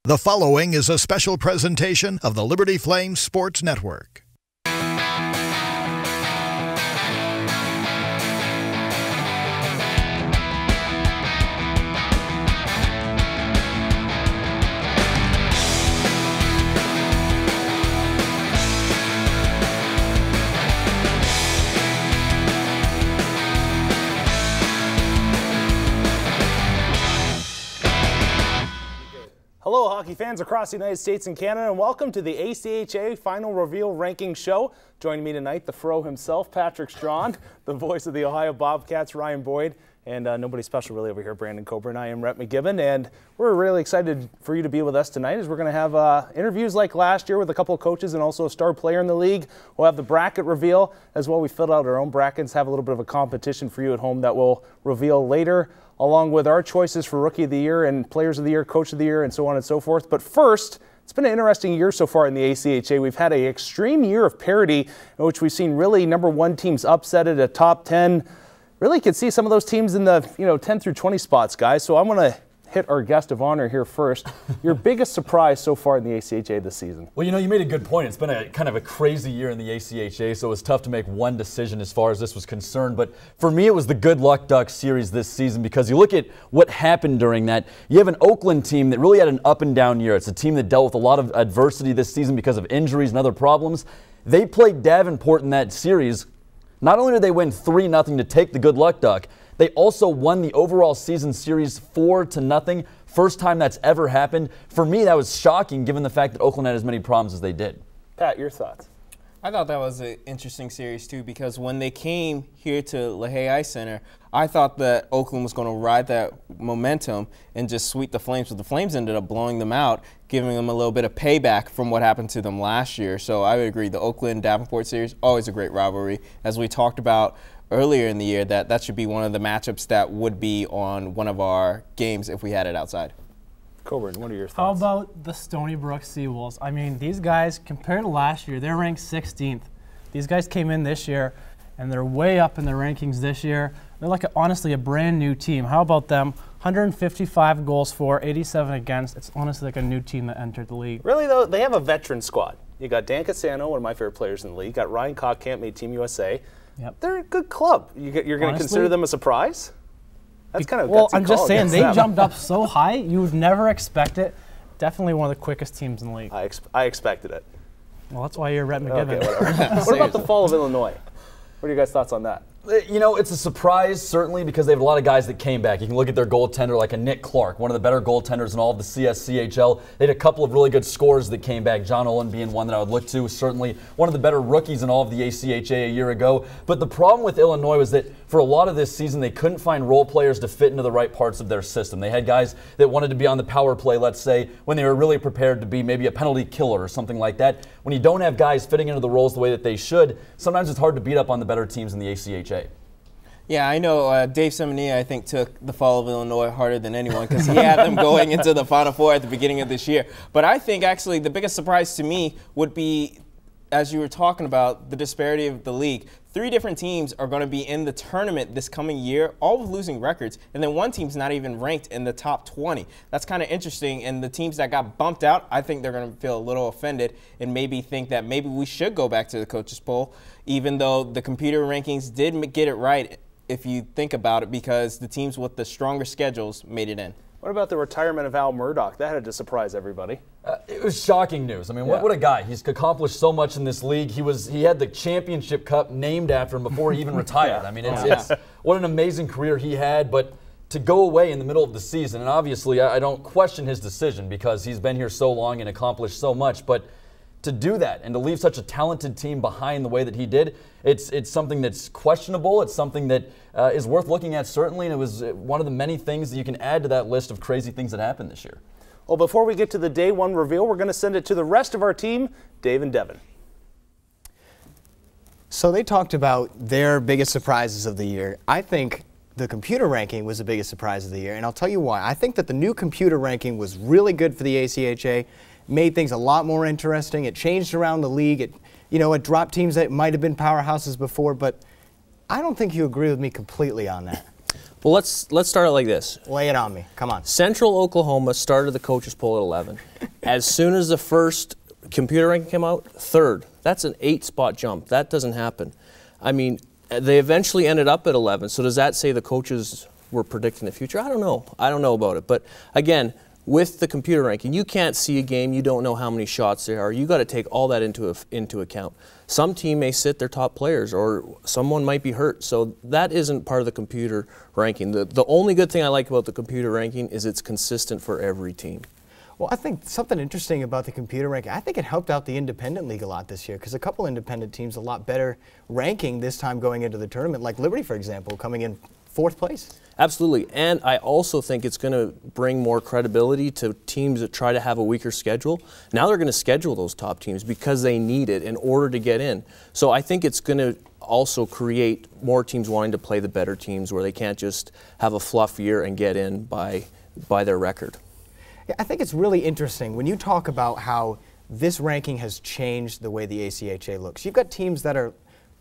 The following is a special presentation of the Liberty Flames Sports Network. Hello, hockey fans across the United States and Canada, and welcome to the ACHA Final Reveal Ranking Show. Joining me tonight, the Fro himself, Patrick Strachan, the voice of the Ohio Bobcats, Ryan Boyd, and nobody special really over here, Brandon Coburn. I am Rhett McGibbon, and we're really excited for you to be with us tonight as we're going to have interviews like last year with a couple of coaches and also a star player in the league. We'll have the bracket reveal as well. We filled out our own brackets, have a little bit of a competition for you at home that we'll reveal later, along with our choices for Rookie of the Year and Players of the Year, Coach of the Year, and so on and so forth. But first, it's been an interesting year so far in the ACHA. We've had an extreme year of parity in which we've seen really number one teams upset at a top 10. Really could see some of those teams in the 10 through 20 spots, guys. So I'm going to hit our guest of honor here first. Your biggest surprise so far in the ACHA this season? Well, you made a good point. It's been a kind of a crazy year in the ACHA, so it was tough to make one decision as far as this was concerned. But for me, it was the Good Luck Ducks series this season, because you look at what happened during that. You have an Oakland team that really had an up and down year. It's a team that dealt with a lot of adversity this season because of injuries and other problems. They played Davenport in that series. Not only did they win 3-0 to take the Good Luck Duck, they also won the overall season series 4-0. First time that's ever happened. For me, that was shocking given the fact that Oakland had as many problems as they did. Pat, your thoughts? I thought that was an interesting series too, because when they came here to LaHaye Ice Center, I thought that Oakland was going to ride that momentum and just sweep the Flames, but the Flames ended up blowing them out, giving them a little bit of payback from what happened to them last year. So I would agree, the Oakland-Davenport series, always a great rivalry. As we talked about earlier in the year, that should be one of the matchups that would be on one of our games if we had it outside. Coburn, what are your How thoughts? about the Stony Brook Seawolves? I mean, these guys, compared to last year, they're ranked 16th. These guys came in this year, and they're way up in the rankings this year. They're like, honestly, a brand new team. How about them? 155 goals for, 87 against. It's honestly like a new team that entered the league. Really, though, they have a veteran squad. You got Dan Cassano, one of my favorite players in the league. You got Ryan Kochkamp, made Team USA. Yep. They're a good club. You're going to consider them a surprise? That's kind of a well, gutsy I'm just call saying, against they them. jumped up so high, you would never expect it. Definitely one of the quickest teams in the league. I expected it. Well, that's why you're Rhett McGibbon. Okay, whatever. What about the fall of Illinois? What are your guys' thoughts on that? It's a surprise, certainly, because they have a lot of guys that came back. You can look at their goaltender like a Nick Clark, one of the better goaltenders in all of the CSCHL. They had a couple of really good scorers that came back, John Olin being one that I would look to, certainly one of the better rookies in all of the ACHA a year ago. But the problem with Illinois was that for a lot of this season, they couldn't find role players to fit into the right parts of their system. They had guys that wanted to be on the power play, let's say, when they were really prepared to be maybe a penalty killer or something like that. When you don't have guys fitting into the roles the way that they should, sometimes it's hard to beat up on the better teams in the ACHA. Yeah, I know Dave Semenia, I think, took the fall of Illinois harder than anyone because he had them going into the Final Four at the beginning of this year. But I think, actually, the biggest surprise to me would be, as you were talking about, the disparity of the league. 3 different teams are going to be in the tournament this coming year, all with losing records, and then one team's not even ranked in the top 20. That's kind of interesting, and the teams that got bumped out, I think they're going to feel a little offended and maybe think that maybe we should go back to the coaches poll, even though the computer rankings did get it right, if you think about it, because the teams with the stronger schedules made it in. What about the retirement of Al Murdoch? That had to surprise everybody. It was shocking news. I mean, what a guy. He's accomplished so much in this league. He had the championship cup named after him before he even retired. I mean, it's what an amazing career he had. But to go away in the middle of the season, and obviously I don't question his decision because he's been here so long and accomplished so much, but to do that and to leave such a talented team behind the way that he did, it's something that's questionable. It's something that is worth looking at, certainly, and it was one of the many things that you can add to that list of crazy things that happened this year. Well, before we get to the day one reveal, we're going to send it to the rest of our team, Dave and Devin. So they talked about their biggest surprises of the year. I think the computer ranking was the biggest surprise of the year, and I'll tell you why. I think that the new computer ranking was really good for the ACHA, made things a lot more interesting. It changed around the league. It dropped teams that might have been powerhouses before, but I don't think you agree with me completely on that. Well, let's start it like this. Lay it on me. Come on. Central Oklahoma started the coaches poll at 11. As soon as the first computer ranking came out, third. That's an 8-spot jump. That doesn't happen. I mean, they eventually ended up at 11. So does that say the coaches were predicting the future? I don't know. I don't know about it. But again, with the computer ranking, you can't see a game. You don't know how many shots there are. You got to take all that into account. Some team may sit their top players, or someone might be hurt. So that isn't part of the computer ranking. The only good thing I like about the computer ranking is it's consistent for every team. Well, I think something interesting about the computer ranking, I think it helped out the independent league a lot this year, because a couple independent teams a lot better ranking this time going into the tournament, like Liberty, for example, coming in 4th place. Absolutely, and I also think it's going to bring more credibility to teams that try to have a weaker schedule. Now they're going to schedule those top teams because they need it in order to get in. So I think it's going to also create more teams wanting to play the better teams, where they can't just have a fluff year and get in by their record. Yeah, I think it's really interesting when you talk about how this ranking has changed the way the ACHA looks. You've got teams that are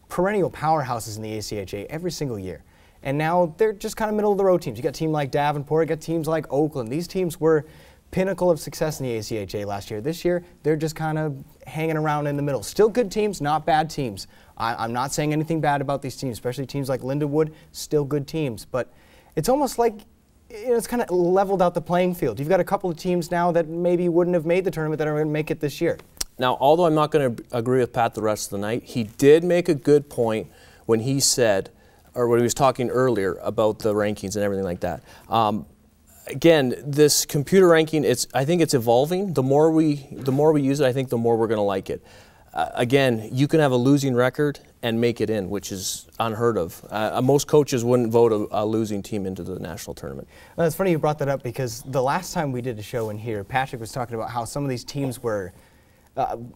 perennial powerhouses in the ACHA every single year. And now they're just kind of middle-of-the-road teams. You got a team like Davenport, you got teams like Oakland. These teams were pinnacle of success in the ACHA last year. This year, they're just kind of hanging around in the middle. Still good teams, not bad teams. I'm not saying anything bad about these teams, especially teams like Lindenwood, still good teams. But it's almost like it's kind of leveled out the playing field. You've got a couple of teams now that maybe wouldn't have made the tournament that are going to make it this year. Now, although I'm not going to agree with Pat the rest of the night, he did make a good point when he said, or when he was talking earlier about the rankings and everything like that. Again, this computer ranking, I think it's evolving. The more we use it, I think the more we're going to like it. Again, you can have a losing record and make it in, which is unheard of. Most coaches wouldn't vote a losing team into the national tournament. Well, it's funny you brought that up, because the last time we did a show in here, Patrick was talking about how some of these teams were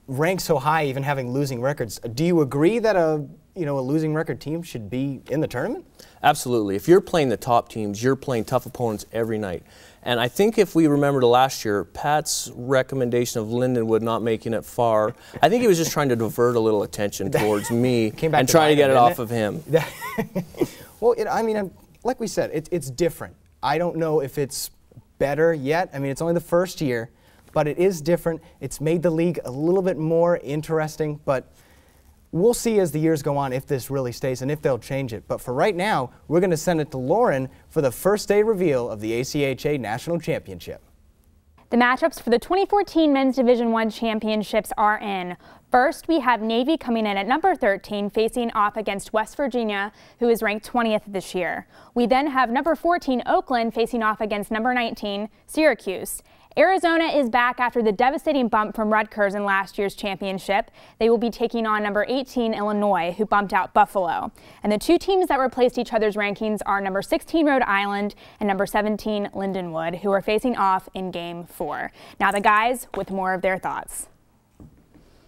ranked so high, even having losing records. Do you agree that a losing record team should be in the tournament? Absolutely. If you're playing the top teams, you're playing tough opponents every night. And I think if we remember to last year, Pat's recommendation of Lindenwood not making it far, I think he was just trying to divert a little attention towards me and trying to get it off of him. Well, I mean, like we said, it's different. I don't know if it's better yet. I mean, it's only the first year, but it is different. It's made the league a little bit more interesting, but we'll see as the years go on if this really stays and if they'll change it. But for right now, we're going to send it to Lauren for the first day reveal of the ACHA National Championship. The matchups for the 2014 Men's Division I Championships are in. First, we have Navy coming in at number 13, facing off against West Virginia, who is ranked 20th this year. We then have number 14, Oakland, facing off against number 19, Syracuse. Arizona is back after the devastating bump from Rutgers in last year's championship. They will be taking on number 18, Illinois, who bumped out Buffalo. And the two teams that replaced each other's rankings are number 16, Rhode Island, and number 17, Lindenwood, who are facing off in Game 4. Now the guys with more of their thoughts.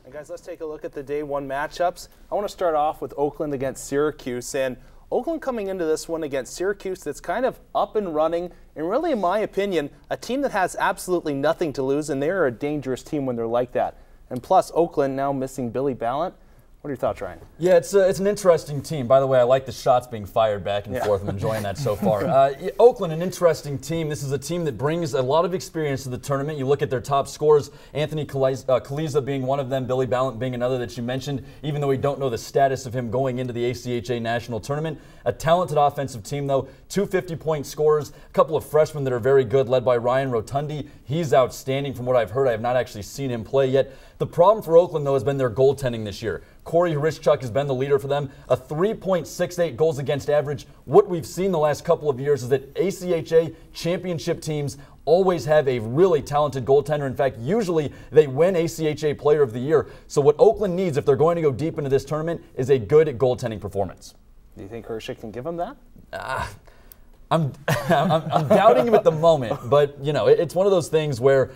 And guys, let's take a look at the day one matchups. I want to start off with Oakland against Syracuse. And Oakland coming into this one against Syracuse that's kind of up and running, and really, in my opinion, a team that has absolutely nothing to lose, and they're a dangerous team when they're like that. And plus, Oakland now missing Billy Ballant. What are your thoughts, Ryan? Yeah, it's an interesting team. By the way, I like the shots being fired back and forth. I'm enjoying that so far. Oakland, an interesting team. This is a team that brings a lot of experience to the tournament. You look at their top scorers, Anthony Kaliza being one of them, Billy Ballant being another that you mentioned, even though we don't know the status of him going into the ACHA National Tournament. A talented offensive team, though. 2 50-point scorers, a couple of freshmen that are very good, led by Ryan Rotundi. He's outstanding from what I've heard. I have not actually seen him play yet. The problem for Oakland, though, has been their goaltending this year. Corey Hrischuk has been the leader for them. A 3.68 goals against average. What we've seen the last couple of years is that ACHA championship teams always have a really talented goaltender. In fact, usually they win ACHA Player of the Year. So what Oakland needs, if they're going to go deep into this tournament, is a good goaltending performance. Do you think Hrischuk can give them that? I'm doubting him at the moment, but it's one of those things where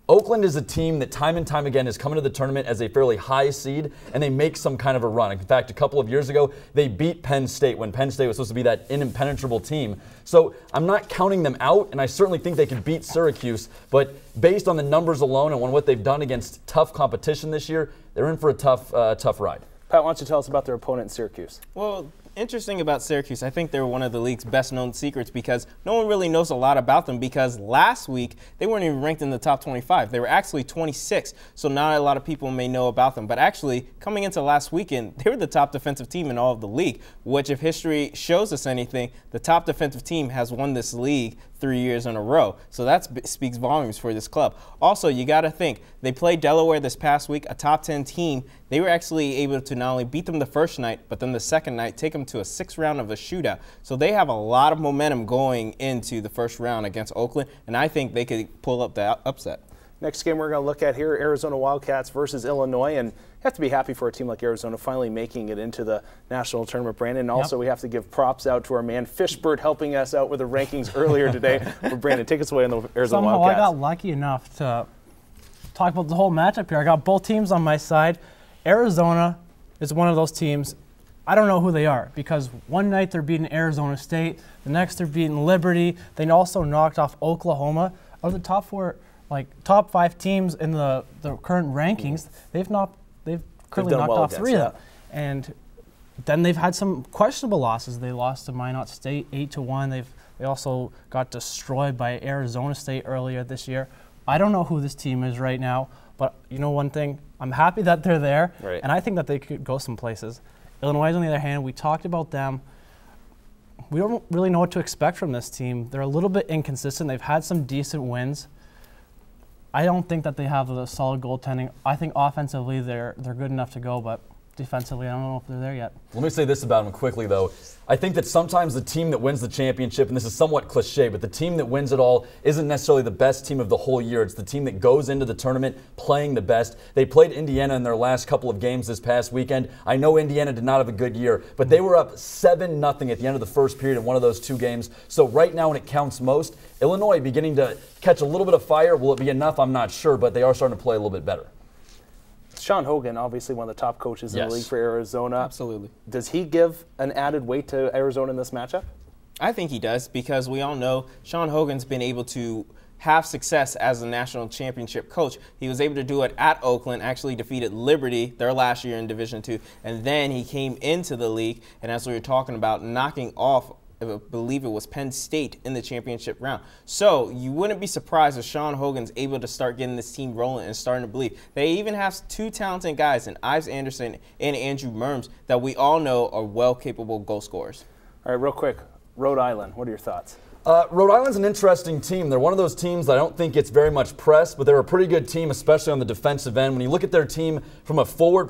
Oakland is a team that time and time again has come into the tournament as a fairly high seed, and they make some kind of a run. In fact, a couple of years ago, they beat Penn State when Penn State was supposed to be that impenetrable team. So I'm not counting them out, and I certainly think they could beat Syracuse, but based on the numbers alone and on what they've done against tough competition this year, they're in for a tough ride. Pat, why don't you tell us about their opponent in Syracuse? Well, interesting about Syracuse, I think they're one of the league's best-known secrets because no one really knows a lot about them because last week they weren't even ranked in the top 25. They were actually 26, so not a lot of people may know about them. But actually, coming into last weekend, they were the top defensive team in all of the league, which if history shows us anything, the top defensive team has won this league 3 years in a row. So that speaks volumes for this club. Also, you got to think, they played Delaware this past week, a top 10 team. They were actually able to not only beat them the first night, but then the second night take them to a 6th round of a shootout. So they have a lot of momentum going into the first round against Oakland, and I think they could pull up the upset. Next game we're going to look at here, Arizona Wildcats versus Illinois, and you have to be happy for a team like Arizona finally making it into the national tournament, Brandon. And also we have to give props out to our man Fishbert helping us out with the rankings earlier today. Brandon, take us away on the Arizona Somehow Wildcats. I got lucky enough to talk about the whole matchup here. I got both teams on my side. Arizona is one of those teams, I don't know who they are because one night they're beating Arizona State, the next they're beating Liberty. They also knocked off Oklahoma. Of the top 5 teams in the current rankings, they've currently knocked off 3 of them. And then they've had some questionable losses. They lost to Minot State 8-1. They also got destroyed by Arizona State earlier this year. I don't know who this team is right now, but you know one thing, I'm happy that they're there, and I think that they could go some places. Illinois, on the other hand, we talked about them. We don't really know what to expect from this team. They're a little bit inconsistent. They've had some decent wins. I don't think that they have a solid goaltending. I think offensively they're good enough to go, but defensively I don't know if they're there yet. Let me say this about them quickly, though. I think that sometimes the team that wins the championship, and this is somewhat cliche, but the team that wins it all isn't necessarily the best team of the whole year. It's the team that goes into the tournament playing the best. They played Indiana in their last couple of games this past weekend. I know Indiana did not have a good year, but they were up 7-0 at the end of the first period in one of those 2 games. So right now when it counts most, Illinois beginning to catch a little bit of fire. Will it be enough? I'm not sure, but they are starting to play a little bit better. Sean Hogan, obviously one of the top coaches in the league for Arizona. Absolutely. Does he give an added weight to Arizona in this matchup? I think he does because we all know Sean Hogan's been able to have success as a national championship coach. He was able to do it at Oakland, actually defeated Liberty their last year in Division II, and then he came into the league, and as we were talking about, knocking off I believe it was Penn State in the championship round. So you wouldn't be surprised if Sean Hogan's able to start getting this team rolling and starting to believe. They even have 2 talented guys in Ives Anderson and Andrew Merms that we all know are well-capable goal scorers. All right, real quick, Rhode Island, what are your thoughts? Rhode Island's an interesting team. They're one of those teams that I don't think gets very much press, but they're a pretty good team, especially on the defensive end. When you look at their team from a forward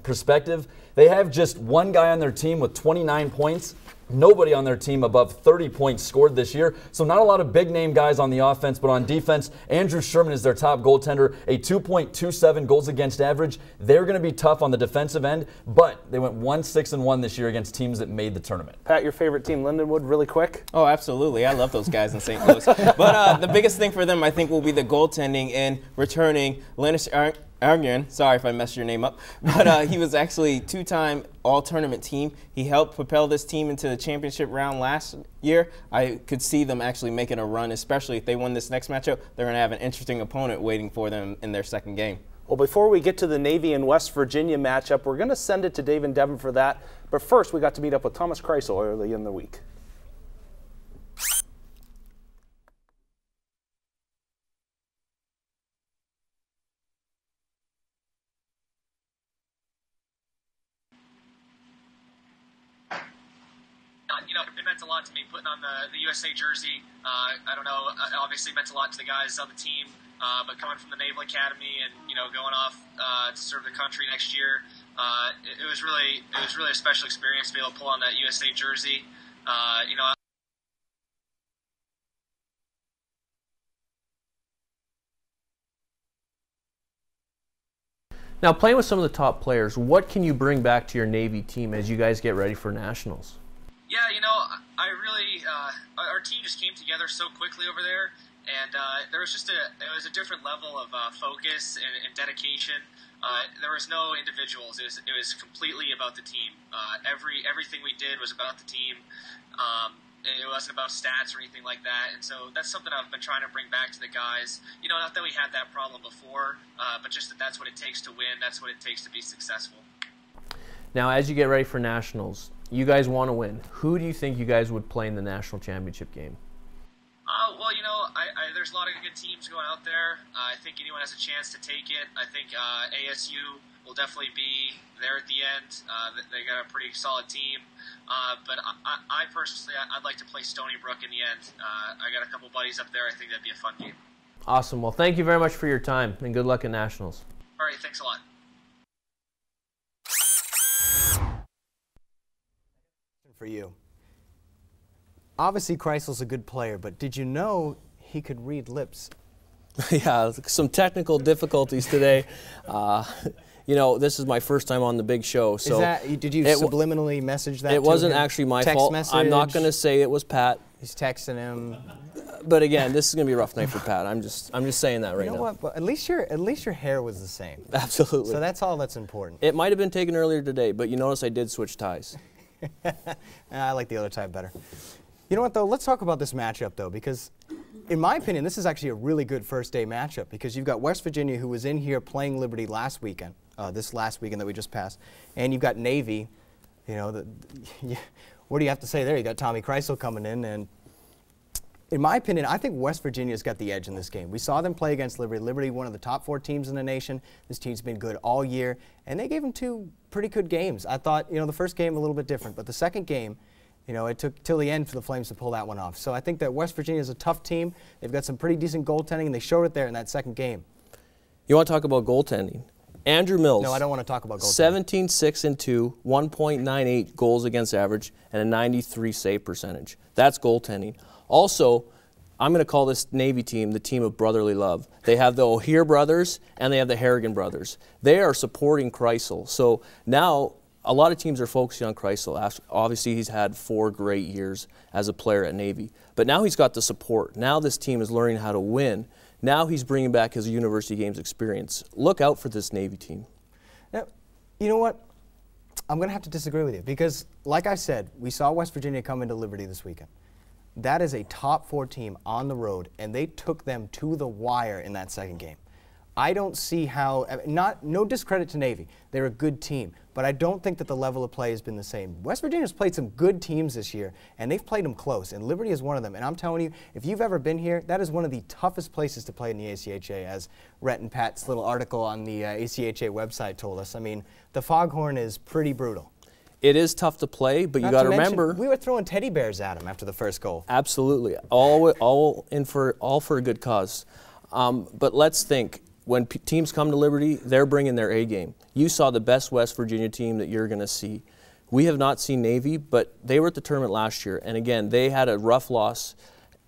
perspective, they have just one guy on their team with 29 points. Nobody on their team above 30 points scored this year. So not a lot of big-name guys on the offense, but on defense, Andrew Sherman is their top goaltender, a 2.27 goals against average. They're going to be tough on the defensive end, but they went 1-6-1 this year against teams that made the tournament. Pat, your favorite team, Lindenwood, really quick? Oh, absolutely. I love those guys in St. Louis. But the biggest thing for them, I think, will be the goaltending and returning Linus Arngren, sorry if I messed your name up, but he was actually 2-time all-tournament team. He helped propel this team into the championship round last year. I could see them actually making a run, especially if they win this next matchup. They're going to have an interesting opponent waiting for them in their second game. Well, before we get to the Navy and West Virginia matchup, we're going to send it to Dave and Devin for that. But first, we got to meet up with Thomas Kreisel early in the week. It meant a lot to me putting on the USA jersey. I don't know, obviously it meant a lot to the guys on the team, but coming from the Naval Academy and going off to serve the country next year, it was really a special experience to be able to pull on that USA jersey. Now, playing with some of the top players, what can you bring back to your Navy team as you guys get ready for nationals? Yeah, our team just came together so quickly over there, and there was just a different level of focus and dedication. There was no individuals. It was completely about the team. Everything we did was about the team. It wasn't about stats or anything like that, and so that's something I've been trying to bring back to the guys. Not that we had that problem before, but just that's what it takes to win. That's what it takes to be successful. Now, as you get ready for nationals, You guys want to win. Who do you think you guys would play in the national championship game? Well, there's a lot of good teams going out there. I think anyone has a chance to take it. I think ASU will definitely be there at the end. They got a pretty solid team. But I personally, I'd like to play Stony Brook in the end. I got a couple buddies up there. I think that'd be a fun game. Awesome. Well, thank you very much for your time, and good luck in Nationals. All right, thanks a lot. For you. Obviously, Kreisel's a good player, but did you know he could read lips? Yeah, some technical difficulties today. This is my first time on the big show. So did you subliminally message that? It wasn't actually my fault. Message? I'm not going to say it was Pat. He's texting him. But again, this is going to be a rough night for Pat. I'm just saying that right now. You know what? But at least your hair was the same. Absolutely. So that's all that's important. It might have been taken earlier today, but you notice I did switch ties. I like the other tie better. You know what, though? Let's talk about this matchup, though, because in my opinion, this is actually a really good first-day matchup because you've got West Virginia, who was in here playing Liberty last weekend, this last weekend that we just passed, and you've got Navy. What do you have to say there? You got Tommy Kreisel coming in, and in my opinion, I think West Virginia's got the edge in this game. We saw them play against Liberty. Liberty, one of the top 4 teams in the nation. This team's been good all year, and they gave them 2 pretty good games. I thought, the first game a little bit different, but the second game, it took till the end for the Flames to pull that one off. So I think that West Virginia is a tough team. They've got some pretty decent goaltending, and they showed it there in that second game. You want to talk about goaltending? Andrew Mills. No, I don't want to talk about goaltending. 17-6-2, 1.98 goals against average, and a 93 save percentage. That's goaltending. Also, I'm going to call this Navy team the team of brotherly love. They have the O'Heir brothers, and they have the Harrigan brothers. They are supporting Kreisel. So now a lot of teams are focusing on Kreisel. Obviously, he's had 4 great years as a player at Navy. But now he's got the support. Now this team is learning how to win. Now he's bringing back his University Games experience. Look out for this Navy team. Now, you know what? I'm going to have to disagree with you because, like I said, we saw West Virginia come into Liberty this weekend. That is a top 4 team on the road, and they took them to the wire in that second game. I don't see how, no discredit to Navy. They're a good team, but I don't think that the level of play has been the same. West Virginia's played some good teams this year, and they've played them close, and Liberty is one of them. And I'm telling you, if you've ever been here, that is one of the toughest places to play in the ACHA, as Rhett and Pat's little article on the ACHA website told us. I mean, the Foghorn is pretty brutal. It is tough to play, but you got to remember, we were throwing teddy bears at him after the first goal. Absolutely, all for a good cause. But let's think. When teams come to Liberty, they're bringing their A game. You saw the best West Virginia team that you're going to see. We have not seen Navy, but they were at the tournament last year, and again, they had a rough loss,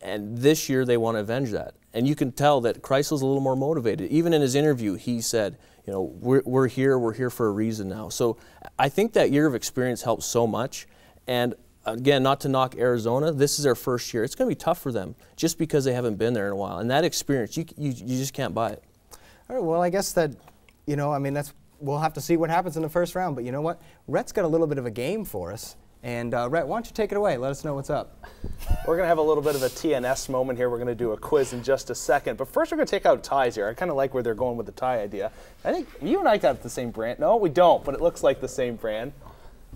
and this year they want to avenge that. And you can tell that Kreisel's a little more motivated. Even in his interview, he said, we're here for a reason now. So I think that year of experience helps so much. And again, not to knock Arizona, this is their first year. It's going to be tough for them just because they haven't been there in a while. And that experience, you just can't buy it. All right, well, I guess that, we'll have to see what happens in the first round. But you know what? Rhett's got a little bit of a game for us. And Rhett, why don't you take it away? Let us know what's up. We're going to have a little bit of a TNS moment here. We're going to do a quiz in just a second. But first, we're going to take out ties here. I kind of like where they're going with the tie idea. I think you and I got the same brand. No, we don't, but it looks like the same brand.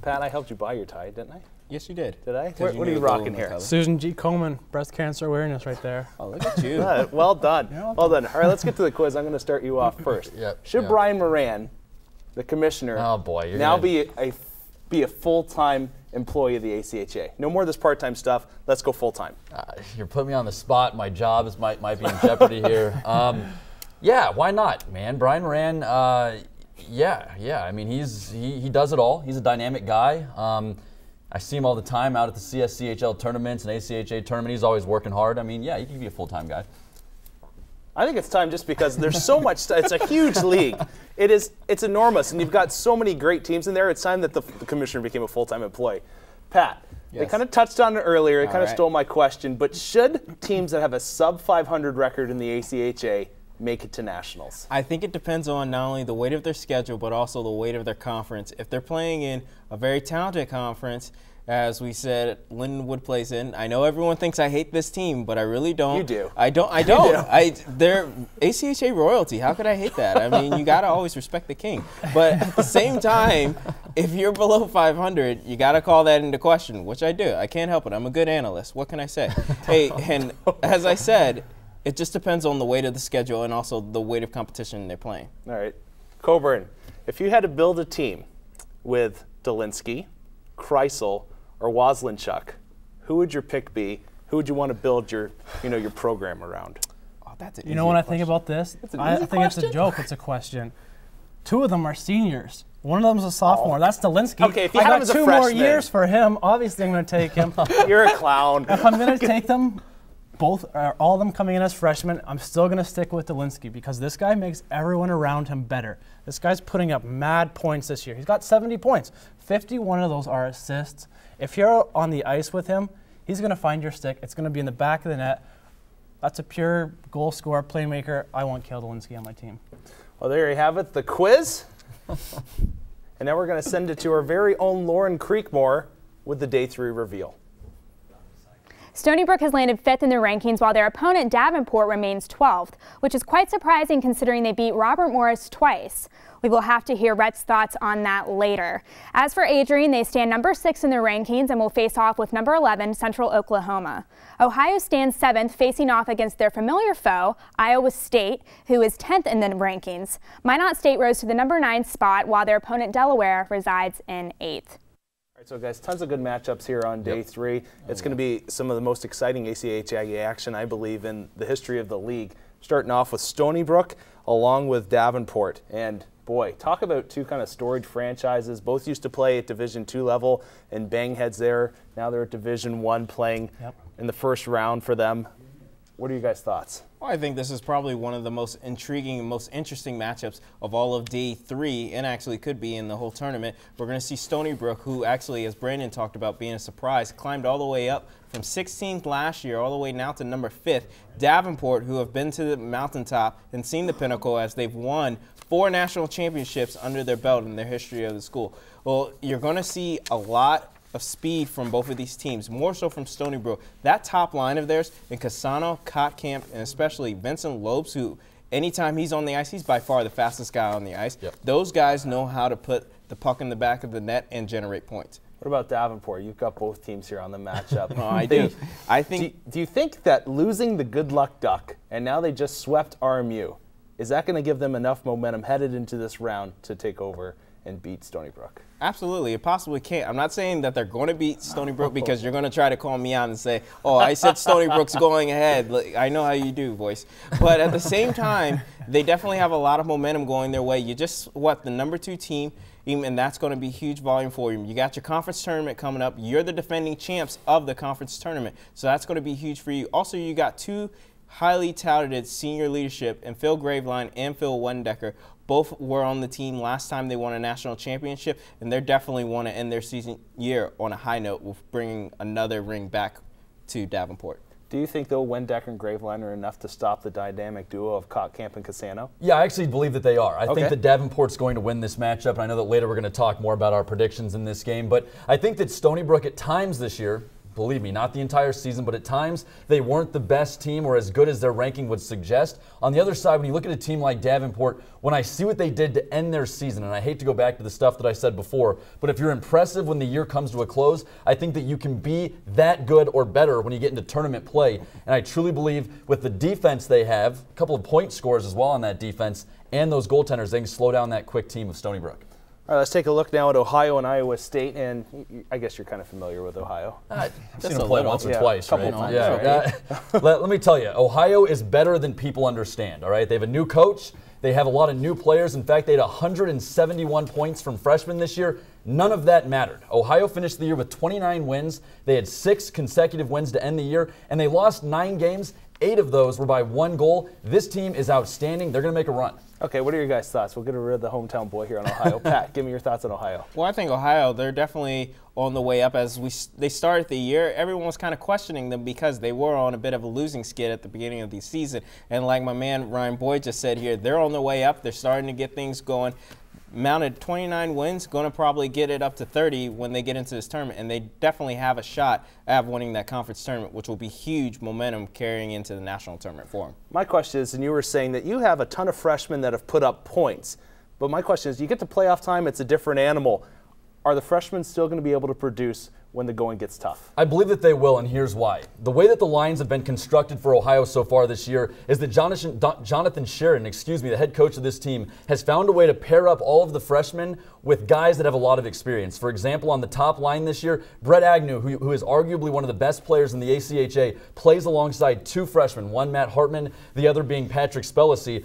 Pat, I helped you buy your tie, didn't I? Yes, you did. Did I? What are you rocking here? Susan G. Komen, breast cancer awareness right there. Oh, look at you. Well done. Well done. All right, let's get to the quiz. I'm going to start you off first. Should Brian Moran, the commissioner, now be a full-time employee of the ACHA? No more of this part-time stuff. Let's go full-time. You're putting me on the spot. My job might be in jeopardy here. Yeah, why not, man? Brian Moran, yeah. I mean, he does it all. He's a dynamic guy. I see him all the time out at the CSCHL tournaments and ACHA tournament. He's always working hard. I mean, yeah, he can be a full-time guy. I think it's time just because there's so much. It's a huge league. It's enormous, and you've got so many great teams in there. It's time that the commissioner became a full-time employee. Pat, they kind of touched on it earlier. It kind of stole my question, but should teams that have a sub-500 record in the ACHA make it to nationals? I think it depends on not only the weight of their schedule, but also the weight of their conference. If they're playing in a very talented conference, as we said, Lindenwood plays in. I know everyone thinks I hate this team, but I really don't. You do. I don't. They're ACHA royalty. How could I hate that? I mean, you got to always respect the king. But at the same time, if you're below 500, you got to call that into question, which I do. I can't help it. I'm a good analyst. What can I say? Hey, and as I said, it just depends on the weight of the schedule and also the weight of competition they're playing. All right. Coburn, if you had to build a team with Dolinsky, Kreisel, or Waslinchuk, who would your pick be? Who would you want to build your program around? Oh, that's an You know, when I think about this, I think it's a joke. It's a question. 2 of them are seniors. One of them's a sophomore. That's Dolinsky. Okay, if you I had got him as a 2 more freshman. years for him. Obviously, I'm going to take him. You're a clown. If I'm going to take them, all of them coming in as freshmen, I'm still going to stick with Dolinsky because this guy makes everyone around him better. This guy's putting up mad points this year. He's got 70 points. 51 of those are assists. If you're on the ice with him, he's going to find your stick. It's going to be in the back of the net. That's a pure goal scorer, playmaker. I want Cale Dolinsky on my team. Well, there you have it, the quiz. And now we're going to send it to our very own Lauren Creekmore with the Day 3 reveal. Stony Brook has landed 5th in the rankings while their opponent Davenport remains 12th, which is quite surprising considering they beat Robert Morris twice. We will have to hear Rhett's thoughts on that later. As for Adrian, they stand number 6 in the rankings and will face off with number 11, Central Oklahoma. Ohio stands 7th, facing off against their familiar foe, Iowa State, who is 10th in the rankings. Minot State rose to the number 9 spot, while their opponent Delaware resides in 8th. All right, so guys, tons of good matchups here on Day 3. It's going to be some of the most exciting ACHA action, I believe, in the history of the league. Starting off with Stony Brook along with Davenport. And boy, talk about 2 kind of storied franchises. Both used to play at Division II level and bang heads there. Now they're at Division I playing in the first round for them. What are your guys' thoughts? Well, I think this is probably one of the most intriguing and most interesting matchups of all of Day 3, and actually could be in the whole tournament. We're going to see Stony Brook, who actually, as Brandon talked about being a surprise, climbed all the way up from 16th last year all the way now to number 5th. Davenport, who have been to the mountaintop and seen the pinnacle as they've won 4 national championships under their belt in their history of the school. Well, you're going to see a lot of speed from both of these teams, more so from Stony Brook. That top line of theirs, in Cassano, Kottkamp, and especially Vincent Lopes, who anytime he's on the ice, he's by far the fastest guy on the ice. Those guys know how to put the puck in the back of the net and generate points. What about Davenport? You've got both teams here on the matchup. No, I do. I think. Do you think that losing the Good Luck Duck and now they just swept RMU, is that going to give them enough momentum headed into this round to take over and beat Stony Brook? Absolutely, it possibly can't. I'm not saying that they're going to beat Stony Brook because you're going to try to call me out and say, oh, I said Stony Brook's going ahead. I know how you do, voice. But at the same time, they definitely have a lot of momentum going their way. You just, the number 2 team, and that's going to be huge volume for you. You got your conference tournament coming up. You're the defending champs of the conference tournament, so that's going to be huge for you. Also, you got 2 highly touted senior leadership in Phil Graveline and Phil Wendecker. Both were on the team last time they won a national championship, and they definitely want to end their season year on a high note with bringing another ring back to Davenport. Do you think, though, Wendecker and Graveline are enough to stop the dynamic duo of Kottkamp and Cassano? Yeah, I actually believe that they are. I think that Davenport's going to win this matchup, and I know that later we're going to talk more about our predictions in this game, but I think that Stony Brook at times this year, believe me, not the entire season, but at times they weren't the best team or as good as their ranking would suggest. On the other side, when you look at a team like Davenport, when I see what they did to end their season, and I hate to go back to the stuff that I said before, but if you're impressive when the year comes to a close, I think that you can be that good or better when you get into tournament play. And I truly believe with the defense they have, a couple of point scores as well on that defense, and those goaltenders, they can slow down that quick team of Stony Brook. All right, let's take a look now at Ohio and Iowa State, and I guess you're kind of familiar with Ohio. I've seen them play once or twice, couple right? times. Let me tell you, Ohio is better than people understand, all right? They have a new coach. They have a lot of new players. In fact, they had 171 points from freshmen this year. None of that mattered. Ohio finished the year with 29 wins. They had 6 consecutive wins to end the year, and they lost 9 games. 8 of those were by 1 goal. This team is outstanding. They're going to make a run. Okay, what are your guys' thoughts? We'll get rid of the hometown boy here on Ohio. Pat, give me your thoughts on Ohio. Well, I think Ohio, they're definitely on the way up. As they started the year, everyone was kind of questioning them because they were on a bit of a losing skid at the beginning of the season. And like my man Ryan Boyd just said here, they're on the way up. They're starting to get things going. Mounted 29 wins, going to probably get it up to 30 when they get into this tournament, and they definitely have a shot at winning that conference tournament, which will be huge momentum carrying into the national tournament for them. My question is, and you were saying that you have a ton of freshmen that have put up points, but my question is, you get to playoff time, it's a different animal. are the freshmen still going to be able to produce when the going gets tough? I believe that they will, and here's why. The way that the lines have been constructed for Ohio so far this year is that Jonathan Sheridan, the head coach of this team, has found a way to pair up all of the freshmen with guys that have a lot of experience. For example, on the top line this year, Brett Agnew, who is arguably one of the best players in the ACHA, plays alongside two freshmen, one Matt Hartman, the other being Patrick Spellacy.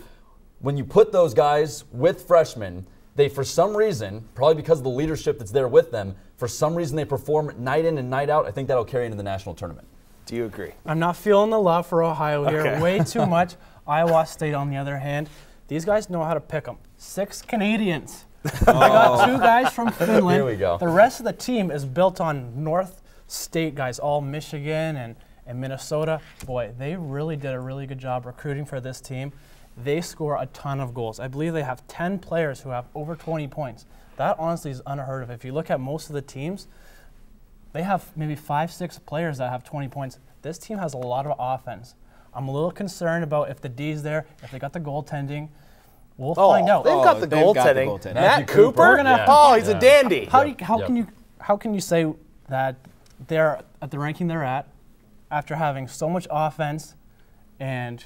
When you put those guys with freshmen, they, for some reason, probably because of the leadership that's there with them, for some reason they perform night in and night out. I think that'll carry into the national tournament. Do you agree? I'm not feeling the love for Ohio here. Okay. Way too much. Iowa State, on the other hand, these guys know how to pick them. 6 Canadians. They got 2 guys from Finland. Here we go. The rest of the team is built on North State guys, all Michigan and Minnesota. Boy, they really did a really good job recruiting for this team. They score a ton of goals. I believe they have 10 players who have over 20 points. That honestly is unheard of. If you look at most of the teams, they have maybe 5-6 players that have 20 points. This team has a lot of offense. I'm a little concerned about if the D's there, if they got the goaltending. We'll find out. They've got the goaltending. Matt Cooper? He's a dandy. How can you say that they're at the ranking they're at after having so much offense and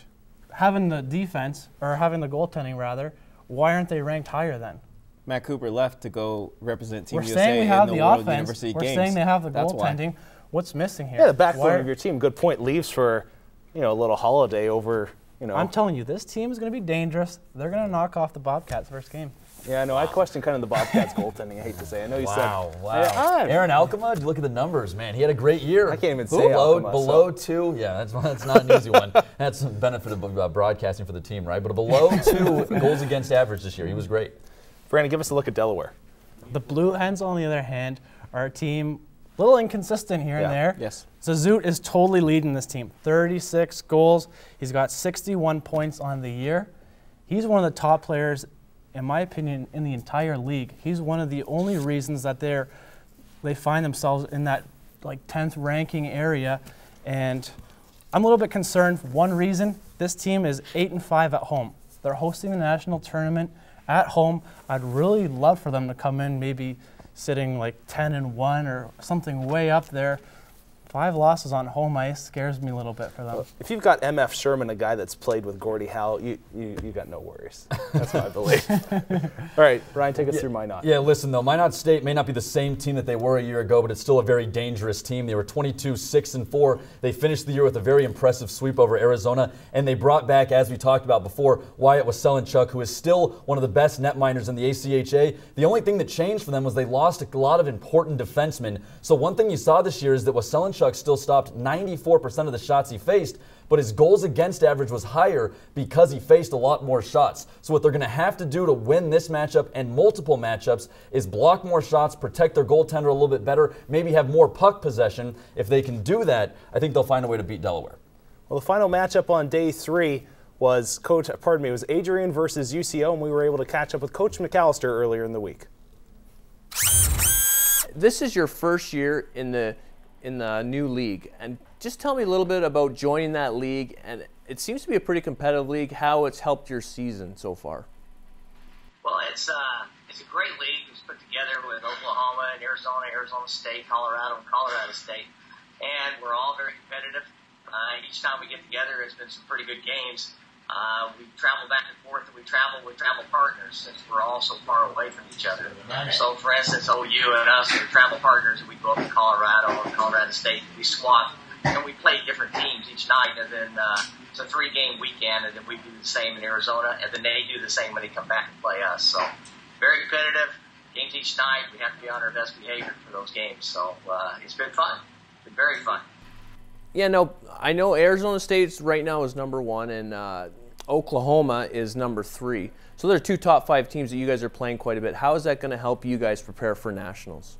having the defense, or having the goaltending rather? Why aren't they ranked higher then? Matt Cooper left to go represent Team We're USA saying we have in the World offense. University We're Games. saying they have the That's why. goaltending. What's missing here? Yeah, the backbone of your team. Good point. Leaves for, a little holiday over, I'm telling you, this team is going to be dangerous. They're going to knock off the Bobcats first game. Yeah, no, I question kind of the Bobcats goaltending. I hate to say. I know you said. Wow. Aaron Alkema, look at the numbers, man. He had a great year. I can't even say below 2. Yeah, that's not an easy one. That's the benefit of broadcasting for the team, right? But below 2 goals against average this year. He was great. Brandon, give us a look at Delaware. The Blue Hens, on the other hand, are a team a little inconsistent here and there. Yes. Zazut is totally leading this team. 36 goals. He's got 61 points on the year. He's one of the top players, in my opinion, in the entire league. He's one of the only reasons that they find themselves in that 10th ranking area. And I'm a little bit concerned. One reason, this team is 8-5 at home. They're hosting the national tournament at home. I'd really love for them to come in maybe sitting 10-1 or something way up there. 5 losses on home ice scares me a little bit for them. Well, if you've got MF Sherman, a guy that's played with Gordie Howe, you got no worries. That's what I believe. All right, Brian, take us through Minot. Yeah, listen, though, Minot State may not be the same team that they were a year ago, but it's still a very dangerous team. They were 22-6-4. They finished the year with a very impressive sweep over Arizona, and they brought back, as we talked about before, Wyatt Weselenchuk, who is still one of the best netminders in the ACHA. The only thing that changed for them was they lost a lot of important defensemen. So one thing you saw this year is that Weselenchuk still stopped 94% of the shots he faced, but his goals against average was higher because he faced a lot more shots. So what they're going to have to do to win this matchup and multiple matchups is block more shots, protect their goaltender a little bit better, maybe have more puck possession. If they can do that, I think they'll find a way to beat Delaware. Well, the final matchup on day 3 was Adrian versus UCO, and we were able to catch up with Coach McAllister earlier in the week. This is your first year in the new league, and just tell me a little bit about joining that league. And it seems to be a pretty competitive league. How it's helped your season so far? Well, it's a great league. It's put together with Oklahoma and Arizona State, Colorado, and Colorado State, and we're all very competitive. Each time we get together, it's been some pretty good games. We travel back and forth, and we travel with travel partners since we're all so far away from each other. So, for instance, OU and us are travel partners, and we go up to Colorado or Colorado State, and we swap, and we play different teams each night, and then it's a 3-game weekend, and then we do the same in Arizona, and then they do the same when they come back and play us. So, very competitive. Games each night. We have to be on our best behavior for those games. So, it's been fun. It's been very fun. Yeah, no, I know Arizona State right now is number 1, and Oklahoma is number 3. So there are 2 top 5 teams that you guys are playing quite a bit. How is that going to help you guys prepare for nationals?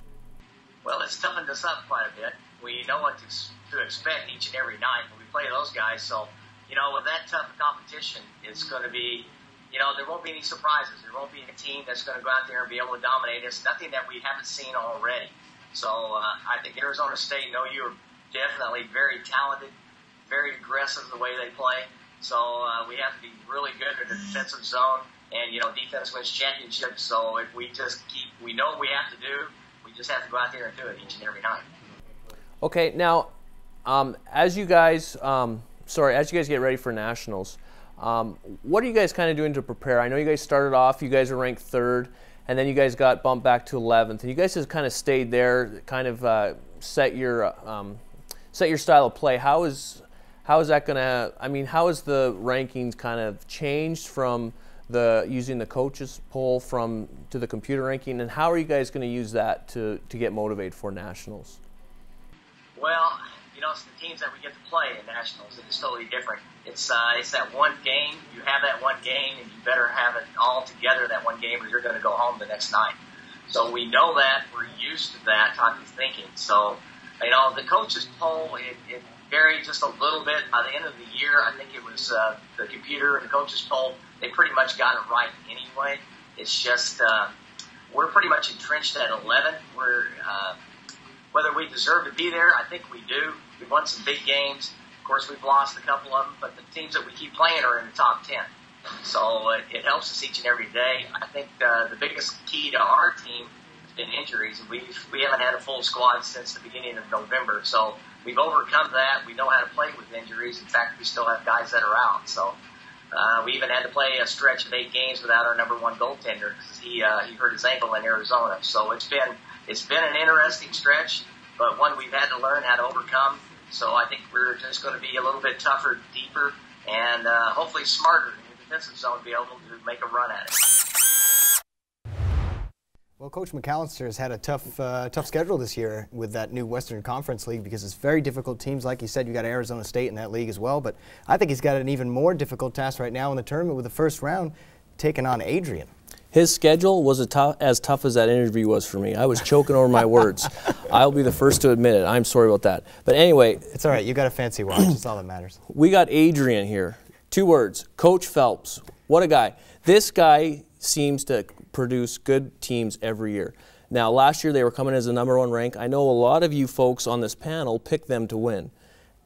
Well, it's toughened us up quite a bit. We know what to expect each and every night when we play those guys. So, with that tough competition, it's going to be, there won't be any surprises. There won't be a team that's going to go out there and be able to dominate us. Nothing that we haven't seen already. So I think Arizona State, you are definitely very talented, very aggressive the way they play. So we have to be really good at the defensive zone, and defense wins championships. So if we just we know what we have to do, we We just have to go out there and do it each and every night. Okay, now, as you guys get ready for nationals, what are you guys kind of doing to prepare? I know you guys started off, you guys were ranked 3rd, and then you guys got bumped back to 11th, and you guys just kind of stayed there, kind of set your style of play. How is that going to? I mean, how has the rankings kind of changed from using the coaches poll to the computer ranking, and how are you guys going to use that to get motivated for nationals? Well, it's the teams that we get to play in nationals. It's totally different. It's that one game. You have that one game, and you better have it all together that one game, or you're going to go home the next night. So we know that. We're used to that type of thinking. So, the coaches poll, it varied just a little bit. By the end of the year, I think it was the computer and the coaches poll, they pretty much got it right anyway. It's just we're pretty much entrenched at 11. Whether we deserve to be there, I think we do. We've won some big games. Of course, we've lost a couple of them, but the teams that we keep playing are in the top 10. So it helps us each and every day. I think the biggest key to our team has been injuries. We haven't had a full squad since the beginning of November, so we've overcome that. We know how to play with injuries. In fact, we still have guys that are out. So we even had to play a stretch of 8 games without our number 1 goaltender because he hurt his ankle in Arizona. So it's been an interesting stretch, but one we've had to learn how to overcome. So I think we're just going to be a little bit tougher, deeper, and hopefully smarter in the defensive zone to be able to make a run at it. Well, Coach McAllister has had a tough schedule this year with that new Western Conference League because it's very difficult teams. Like you said, you got Arizona State in that league as well, but I think he's got an even more difficult task right now in the tournament with the first round taking on Adrian. His schedule was as tough as that interview was for me. I was choking over my words. I'll be the first to admit it. I'm sorry about that. But anyway. It's all right. You got a fancy watch. That's all that matters. We got Adrian here. 2 words. Coach Phelps. What a guy. This guy seems to produce good teams every year. Now, last year they were coming as the number 1 rank. I know a lot of you folks on this panel picked them to win.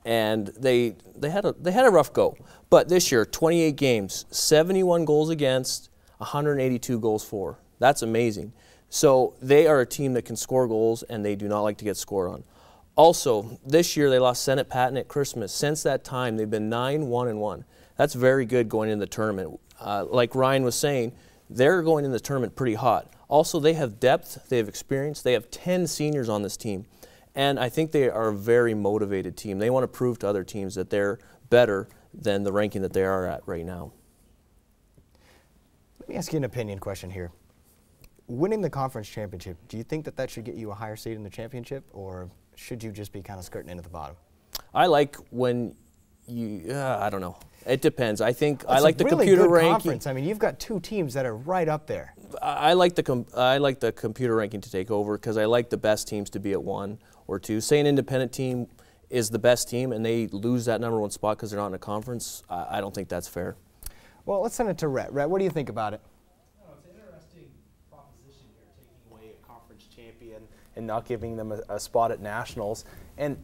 And they had a rough go. But this year, 28 games, 71 goals against, 182 goals for. That's amazing. So they are a team that can score goals, and they do not like to get scored on. Also, this year they lost Senate Patton at Christmas. Since that time, they've been 9-1-1. That's very good going into the tournament. Like Ryan was saying, they're going in the tournament pretty hot. Also, they have depth, they have experience, they have 10 seniors on this team. And I think they are a very motivated team. They want to prove to other teams that they're better than the ranking that they are at right now. Let me ask you an opinion question here. Winning the conference championship, do you think that should get you a higher seed in the championship, or should you just be kind of skirting into the bottom? I like when you, I don't know. It depends. I think I like the really computer good ranking. Conference. I mean, you've got 2 teams that are right up there. I like the computer ranking to take over because I like the best teams to be at 1 or 2. Say an independent team is the best team and they lose that number 1 spot because they're not in a conference. I don't think that's fair. Well, let's send it to Rhett. Rhett, what do you think about it? It's an interesting proposition here, taking away a conference champion and not giving them a spot at nationals. And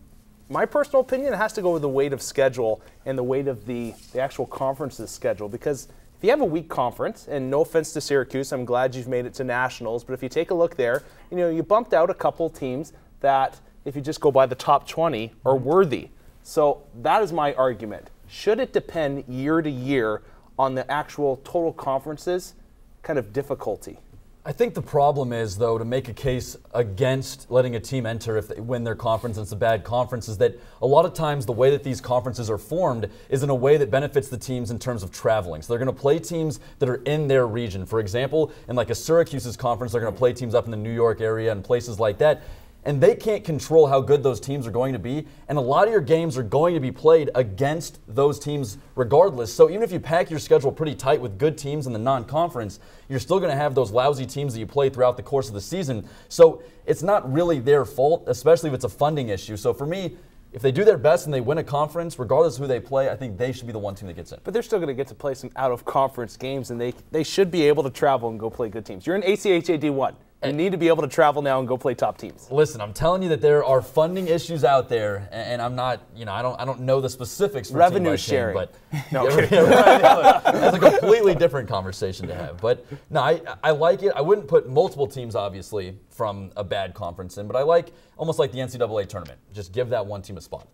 my personal opinion, it has to go with the weight of schedule and the weight of the actual conference's schedule. Because if you have a weak conference, and no offense to Syracuse, I'm glad you've made it to nationals, but if you take a look there, you bumped out a couple teams that, if you just go by the top 20, are worthy. So that is my argument. Should it depend year to year on the actual total conferences kind of difficulty? I think the problem is, though, to make a case against letting a team enter if they win their conference and it's a bad conference, is that a lot of times the way that these conferences are formed is in a way that benefits the teams in terms of traveling. So they're going to play teams that are in their region. For example, in like a Syracuse's conference, they're going to play teams up in the New York area and places like that. And they can't control how good those teams are going to be. And a lot of your games are going to be played against those teams regardless. So even if you pack your schedule pretty tight with good teams in the non-conference, you're still going to have those lousy teams that you play throughout the course of the season. So it's not really their fault, especially if it's a funding issue. So for me, if they do their best and they win a conference, regardless of who they play, I think they should be the one team that gets in. But they're still going to get to play some out-of-conference games, and they should be able to travel and go play good teams. You're in ACHA D1. You need to be able to travel now and go play top teams. Listen, I'm telling you that there are funding issues out there, and I'm not, I don't know the specifics for revenue team by sharing, team, but no, that's a completely different conversation to have. But no, I like it. I wouldn't put multiple teams, obviously, from a bad conference in, but I like almost like the NCAA tournament. Just give that one team a spot.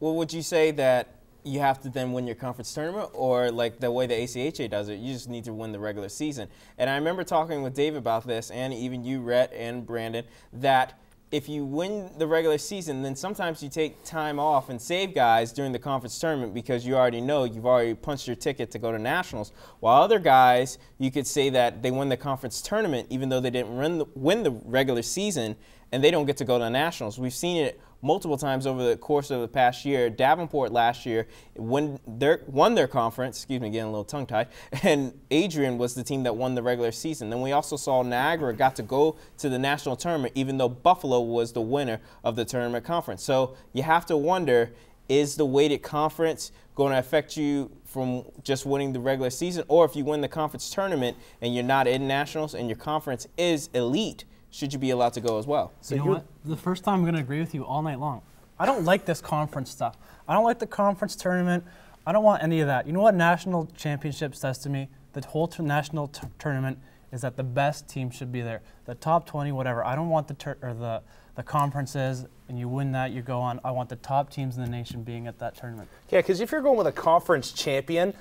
Well, would you say that you have to then win your conference tournament, or like the way the ACHA does it, you just need to win the regular season? And I remember talking with Dave about this, and even you, Rhett, and Brandon, that if you win the regular season, then sometimes you take time off and save guys during the conference tournament because you already know you've already punched your ticket to go to nationals. While other guys, you could say that they win the conference tournament even though they didn't win the regular season, and they don't get to go to nationals. We've seen it multiple times over the course of the past year. Davenport last year won their conference, excuse me, getting a little tongue-tied, and Adrian was the team that won the regular season. Then we also saw Niagara got to go to the national tournament even though Buffalo was the winner of the tournament conference. So you have to wonder, is the weighted conference going to affect you from just winning the regular season? Or if you win the conference tournament and you're not in nationals and your conference is elite, should you be allowed to go as well? So you know what? The first time I'm going to agree with you all night long. I don't like this conference stuff. I don't like the conference tournament. I don't want any of that. You know what national championship says to me? The whole national tournament is that the best team should be there. The top 20, whatever. I don't want the conferences, and you win that, you go on. I want the top teams in the nation being at that tournament. Yeah, because if you're going with a conference champion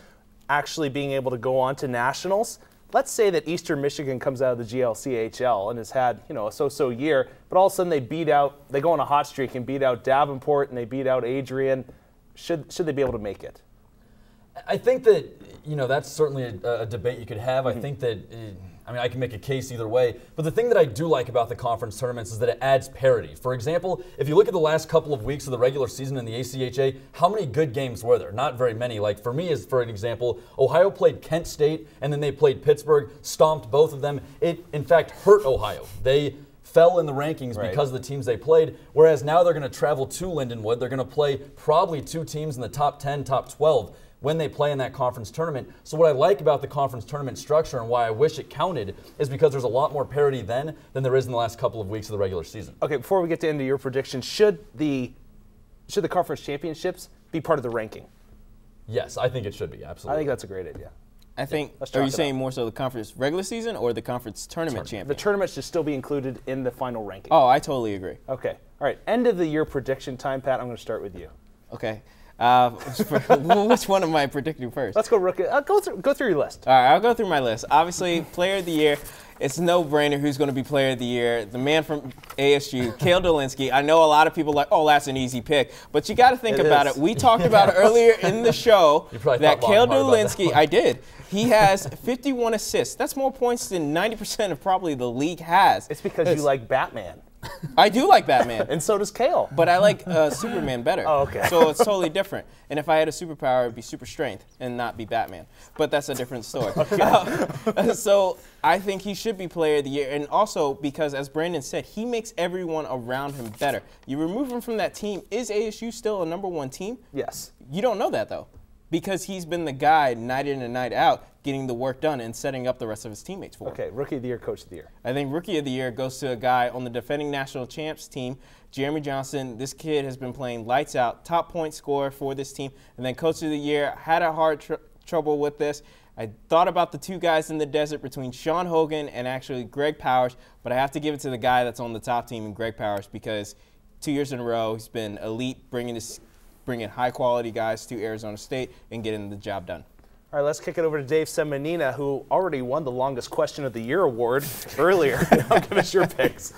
actually being able to go on to nationals, let's say that Eastern Michigan comes out of the GLCHL and has had, a so-so year, but all of a sudden they go on a hot streak and beat out Davenport and they beat out Adrian. Should they be able to make it? I think that, that's certainly a debate you could have. I think that, I can make a case either way. But the thing that I do like about the conference tournaments is that it adds parity. For example, if you look at the last couple of weeks of the regular season in the ACHA, how many good games were there? Not very many. Like for me, for an example, Ohio played Kent State, and then they played Pittsburgh, stomped both of them. It, in fact, hurt Ohio. They fell in the rankings because of the teams they played, whereas now they're going to travel to Lindenwood. They're going to play probably 2 teams in the top 10, top 12 when they play in that conference tournament. So what I like about the conference tournament structure and why I wish it counted is because there's a lot more parity then than there is in the last couple of weeks of the regular season. Okay, before we get into your prediction, should the conference championships be part of the ranking? Yes, I think it should be, absolutely. I think that's a great idea. I think, are you saying more so the conference regular season or the conference tournament champion? The tournament should still be included in the final ranking. Oh, I totally agree. Okay. All right, end of the year prediction time, Pat. I'm going to start with you. Okay. Which one am I predicting first? Let's go rookie. Go through your list. All right, I'll go through my list. Obviously, player of the year. It's a no-brainer who's going to be player of the year. The man from ASU, Cale Dolinski. I know a lot of people are like, oh, that's an easy pick. But you got to think about it. We talked about earlier in the show that Cale Dolinski, I did. He has 51 assists. That's more points than 90% of probably the league has. It's because you like Batman. I do like Batman. And so does Cale. But I like Superman better. Oh, okay. So it's totally different. And if I had a superpower, it would be super strength and not be Batman. But that's a different story. So I think he should be player of the year. And also because, as Brandon said, he makes everyone around him better. You remove him from that team. Is ASU still a #1 team? Yes. You don't know that, though, because he's been the guy night in and night out getting the work done and setting up the rest of his teammates for him. Okay, rookie of the year, coach of the year. I think rookie of the year goes to a guy on the defending national champs team, Jeremy Johnson. This kid has been playing lights out, top point scorer for this team. And then coach of the year, had a hard trouble with this. I thought about the 2 guys in the desert between Sean Hogan and actually Greg Powers, but I have to give it to the guy that's on the top team in Greg Powers because 2 years in a row he's been elite, bringing high quality guys to Arizona State and getting the job done. All right, let's kick it over to Dave Semenina, who already won the longest question of the year award earlier. Now give us your picks.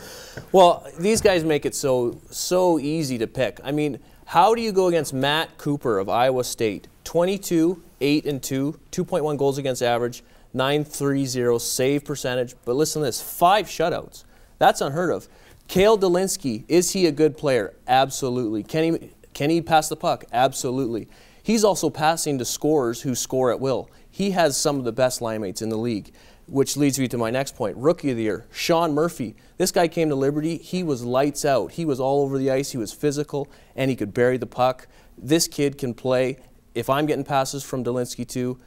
Well, these guys make it so easy to pick. I mean, how do you go against Matt Cooper of Iowa State? 22, 8-2, 2.1 goals against average, .930 save percentage. But listen to this, 5 shutouts. That's unheard of. Cale Dolinski, is he a good player? Absolutely. Can he pass the puck? Absolutely. He's also passing to scorers who score at will. He has some of the best line mates in the league, which leads me to my next point. Rookie of the year, Sean Murphy. This guy came to Liberty. He was lights out. He was all over the ice. He was physical, and he could bury the puck. This kid can play. If I'm getting passes from Dolinski too,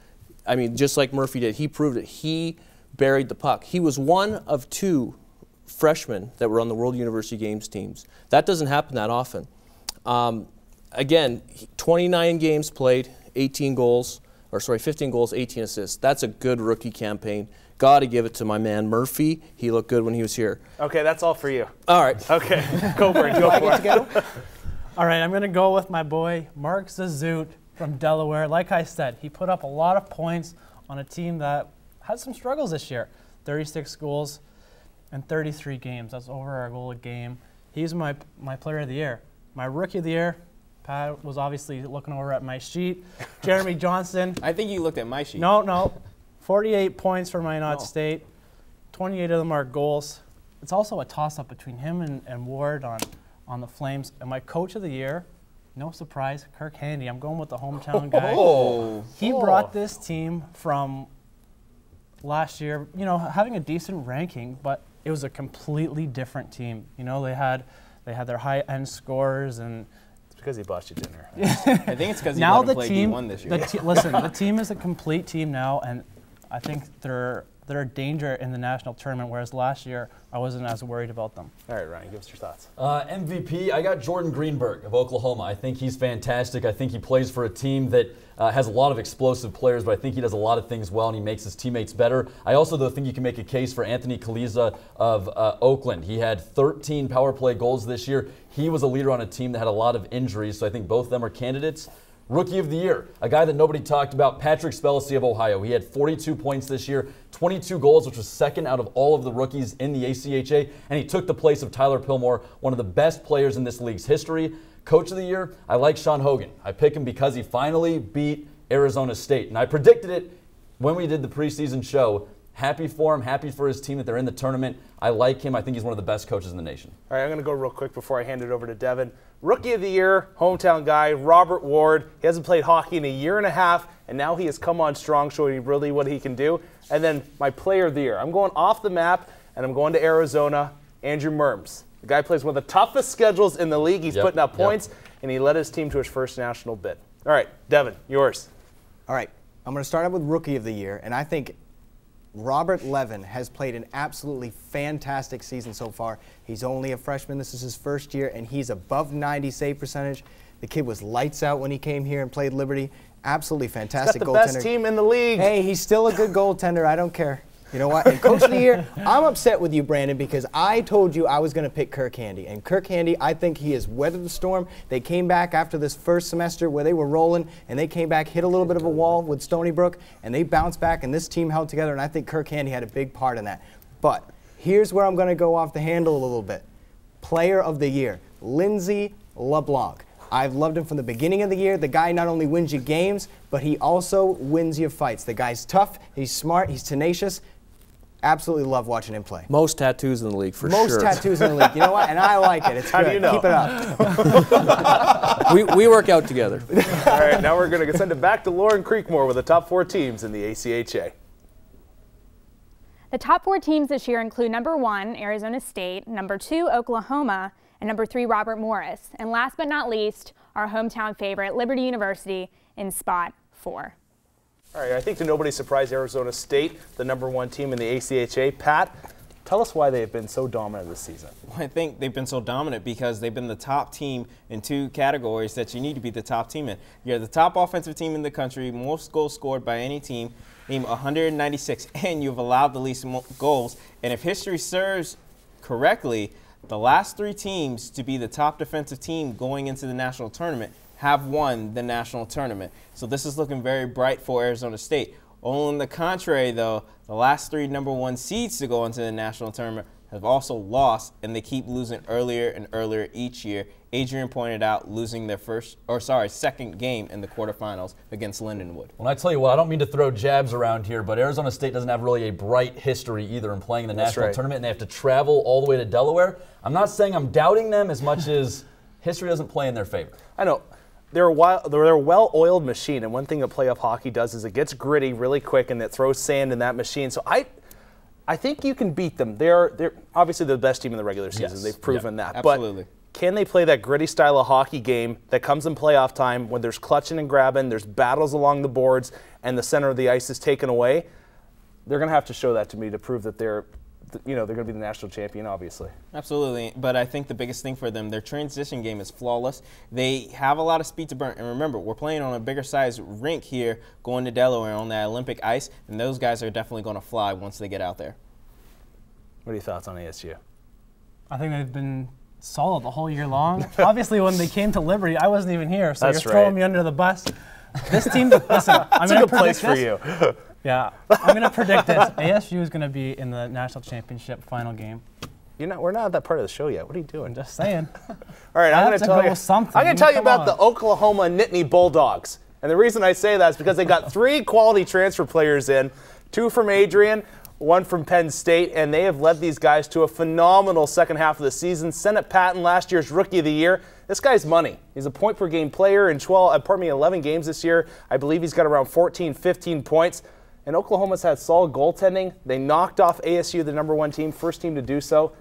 I mean, just like Murphy did, he proved it. He buried the puck. He was one of 2 freshmen that were on the World University Games teams. That doesn't happen that often. Again, 29 games played, 15 goals, 18 assists. That's a good rookie campaign. Got to give it to my man Murphy. He looked good when he was here. Okay, that's all for you. All right. Okay, go for it. Go for it. All right, I'm going to go with my boy, Mark Zazoot from Delaware. Like I said, he put up a lot of points on a team that had some struggles this year. 36 goals in 33 games. That's over a goal a game. He's my player of the year. My rookie of the year, Pat was obviously looking over at my sheet. Jeremy Johnson. I think you looked at my sheet. No. 48 points for Minot State. 28 of them are goals. It's also a toss-up between him and Ward on the Flames. And my coach of the year, no surprise, Kirk Handy. I'm going with the hometown guy. He brought this team from last year, having a decent ranking, but it was a completely different team. They had their high-end scorers, and it's because he bought you dinner. I think it's because he let him play D1 this year. Listen, the team is a complete team now, and I think they're a danger in the national tournament, whereas last year I wasn't as worried about them. All right, Ryan, give us your thoughts. MVP, I got Jordan Greenberg of Oklahoma. I think he's fantastic. I think he plays for a team that has a lot of explosive players, but I think he does a lot of things well and he makes his teammates better. I also, though, think you can make a case for Anthony Kaliza of Oakland. He had 13 power play goals this year. He was a leader on a team that had a lot of injuries, so I think both of them are candidates. Rookie of the year, a guy that nobody talked about, Patrick Spellacy of Ohio. He had 42 points this year, 22 goals, which was second out of all of the rookies in the ACHA, and he took the place of Tyler Pillmore, one of the best players in this league's history. Coach of the year, I like Sean Hogan. I pick him because he finally beat Arizona State, and I predicted it when we did the preseason show. Happy for him, happy for his team that they're in the tournament. I like him. I think he's one of the best coaches in the nation. All right, I'm going to go real quick before I hand it over to Devin. Rookie of the year, hometown guy, Robert Ward. He hasn't played hockey in a year and a half, and now he has come on strong, showing really what he can do. And then my player of the year. I'm going off the map, and I'm going to Arizona, Andrew Merms. The guy plays one of the toughest schedules in the league. He's putting up points, and he led his team to his first national bid. All right, Devin, yours. All right, I'm going to start out with Rookie of the Year, and I think Robert Levin has played an absolutely fantastic season so far. He's only a freshman. This is his first year, and he's above 90 save percentage. The kid was lights out when he came here and played Liberty. Absolutely fantastic goaltender. He's got the best team in the league. Hey, he's still a good goaltender. I don't care. You know what? And Coach of the Year, I'm upset with you, Brandon, because I told you I was going to pick Kirk Handy. And Kirk Handy, I think he has weathered the storm. They came back after this first semester where they were rolling, and they came back, hit a little bit of a wall with Stony Brook, and they bounced back, and this team held together, and I think Kirk Handy had a big part in that. But here's where I'm going to go off the handle a little bit. Player of the Year, Lindsay LeBlanc. I've loved him from the beginning of the year. The guy not only wins you games, but he also wins you fights. The guy's tough, he's smart, he's tenacious. Absolutely love watching him play. Most tattoos in the league, for sure. Most tattoos in the league. You know what? And I like it. It's good. How do you know? Keep it up. we work out together. All right, now we're going to send it back to Lauren Creekmore with the top 4 teams in the ACHA. The top 4 teams this year include number 1, Arizona State, number 2, Oklahoma, and number 3, Robert Morris. And last but not least, our hometown favorite, Liberty University, in spot 4. All right, I think to nobody's surprise, Arizona State, the number 1 team in the ACHA. Pat, tell us why they have been so dominant this season. Well, I think they've been so dominant because they've been the top team in 2 categories that you need to be the top team in. You're the top offensive team in the country, most goals scored by any team, 196, and you've allowed the least goals. And if history serves correctly, the last 3 teams to be the top defensive team going into the national tournament have won the national tournament. So this is looking very bright for Arizona State. On the contrary, though, the last 3 number 1 seeds to go into the national tournament have also lost, and they keep losing earlier and earlier each year. Adrian pointed out losing their second game in the quarterfinals against Lindenwood. Well, I tell you what, I don't mean to throw jabs around here, but Arizona State doesn't have really a bright history either in playing in the national tournament, and they have to travel all the way to Delaware. I'm not saying I'm doubting them as much as history doesn't play in their favor. I know. They're a well-oiled machine, and one thing that playoff hockey does is it gets gritty really quick, and it throws sand in that machine. So I think you can beat them. They're obviously the best team in the regular season. Yes. They've proven that. Absolutely. But can they play that gritty style of hockey game that comes in playoff time when there's clutching and grabbing, there's battles along the boards, and the center of the ice is taken away? They're going to have to show that to me to prove that they're they're going to be the national champion, obviously. Absolutely, but I think the biggest thing for them, their transition game is flawless. They have a lot of speed to burn, and remember, we're playing on a bigger size rink here, going to Delaware on that Olympic ice, and those guys are definitely going to fly once they get out there. What are your thoughts on ASU? I think they've been solid the whole year long. Obviously, when they came to Liberty, I wasn't even here, so That's you're throwing right. me under the bus. This team, listen, I'm It's a going to good place predict for this. you. Yeah, I'm going to predict this. ASU is going to be in the national championship final game. We're not at that part of the show yet. What are you doing? I'm just saying. All right, I'm going to tell you something. I'm going to tell you Come about on. the Oklahoma Nittany Bulldogs. And the reason I say that is because they got 3 quality transfer players in, 2 from Adrian, 1 from Penn State, and they have led these guys to a phenomenal second half of the season. Sennett Patton, last year's Rookie of the Year. This guy's money. He's a point-per-game player in 11 games this year. I believe he's got around 14, 15 points. And Oklahoma's had solid goaltending. They knocked off ASU, the #1 team, first team to do so.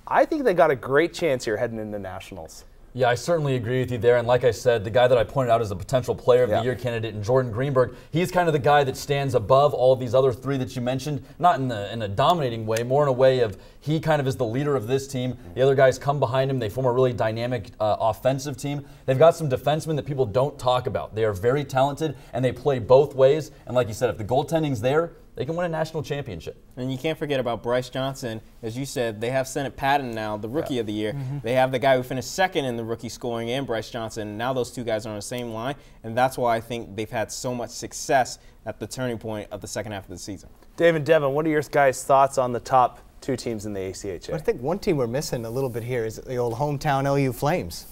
I think they got a great chance here heading into nationals. Yeah, I certainly agree with you there. And like I said, the guy that I pointed out as a potential player of the year candidate in Jordan Greenberg, he's kind of the guy that stands above all of these other 3 that you mentioned, not in a dominating way, more in a way of he kind of is the leader of this team. The other guys come behind him. They form a really dynamic offensive team. They've got some defensemen that people don't talk about. They are very talented, and they play both ways. And like you said, if the goaltending's there, they can win a national championship. And you can't forget about Bryce Johnson. As you said, they have Sennett Patton now, the Rookie of the Year. They have the guy who finished second in the rookie scoring, and Bryce Johnson. Now those 2 guys are on the same line, and that's why I think they've had so much success at the turning point of the second half of the season. Dave and Devin, what are your guys' thoughts on the top 2 teams in the ACHA? I think one team we're missing a little bit here is the old hometown LU Flames.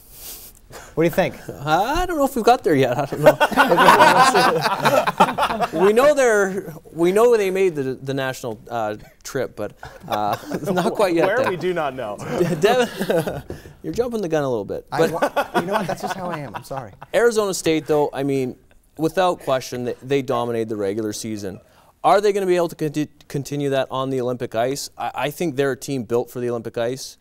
What do you think? I don't know if we've got there yet. I don't know. we know they made the national trip, but not quite yet. Where we do not know. Devin, you're jumping the gun a little bit. But you know what? That's just how I am. I'm sorry. Arizona State, though, I mean, without question, they dominated the regular season. Are they going to be able to continue that on the Olympic ice? I think they're a team built for the Olympic ice.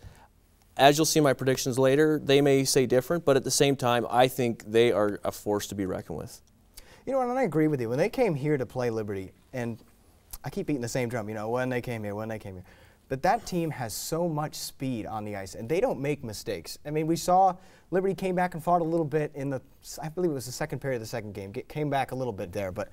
As you'll see my predictions later, they may say different, but at the same time, I think they are a force to be reckoned with. You know what, and I agree with you. When they came here to play Liberty, and I keep beating the same drum, when they came here. But that team has so much speed on the ice, and they don't make mistakes. I mean, we saw Liberty came back and fought a little bit in I believe it was the second period of the second game, came back a little bit there, but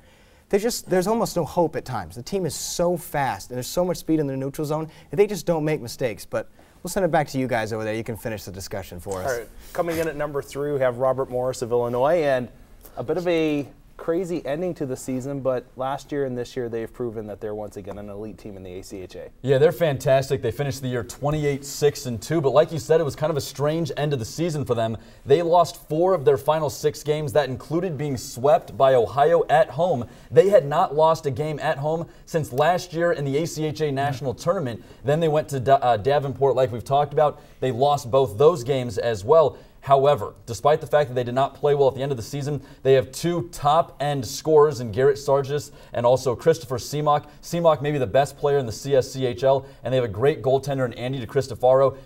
there's almost no hope at times. The team is so fast, and there's so much speed in the neutral zone, and they just don't make mistakes. But we'll send it back to you guys over there. You can finish the discussion for us. All right, coming in at number 3, we have Robert Morris of Illinois, and a bit of a crazy ending to the season, but last year and this year they've proven that they're once again an elite team in the ACHA. Yeah, they're fantastic. They finished the year 28-6-2, but like you said, it was kind of a strange end of the season for them. They lost 4 of their final 6 games. That included being swept by Ohio at home. They had not lost a game at home since last year in the ACHA National Tournament. Then they went to Davenport, like we've talked about. They lost both those games as well. However, despite the fact that they did not play well at the end of the season, they have 2 top-end scorers in Garrett Sargis and also Christopher Seamock. Seamock may be the best player in the CSCHL, and they have a great goaltender in Andy DeCristofaro.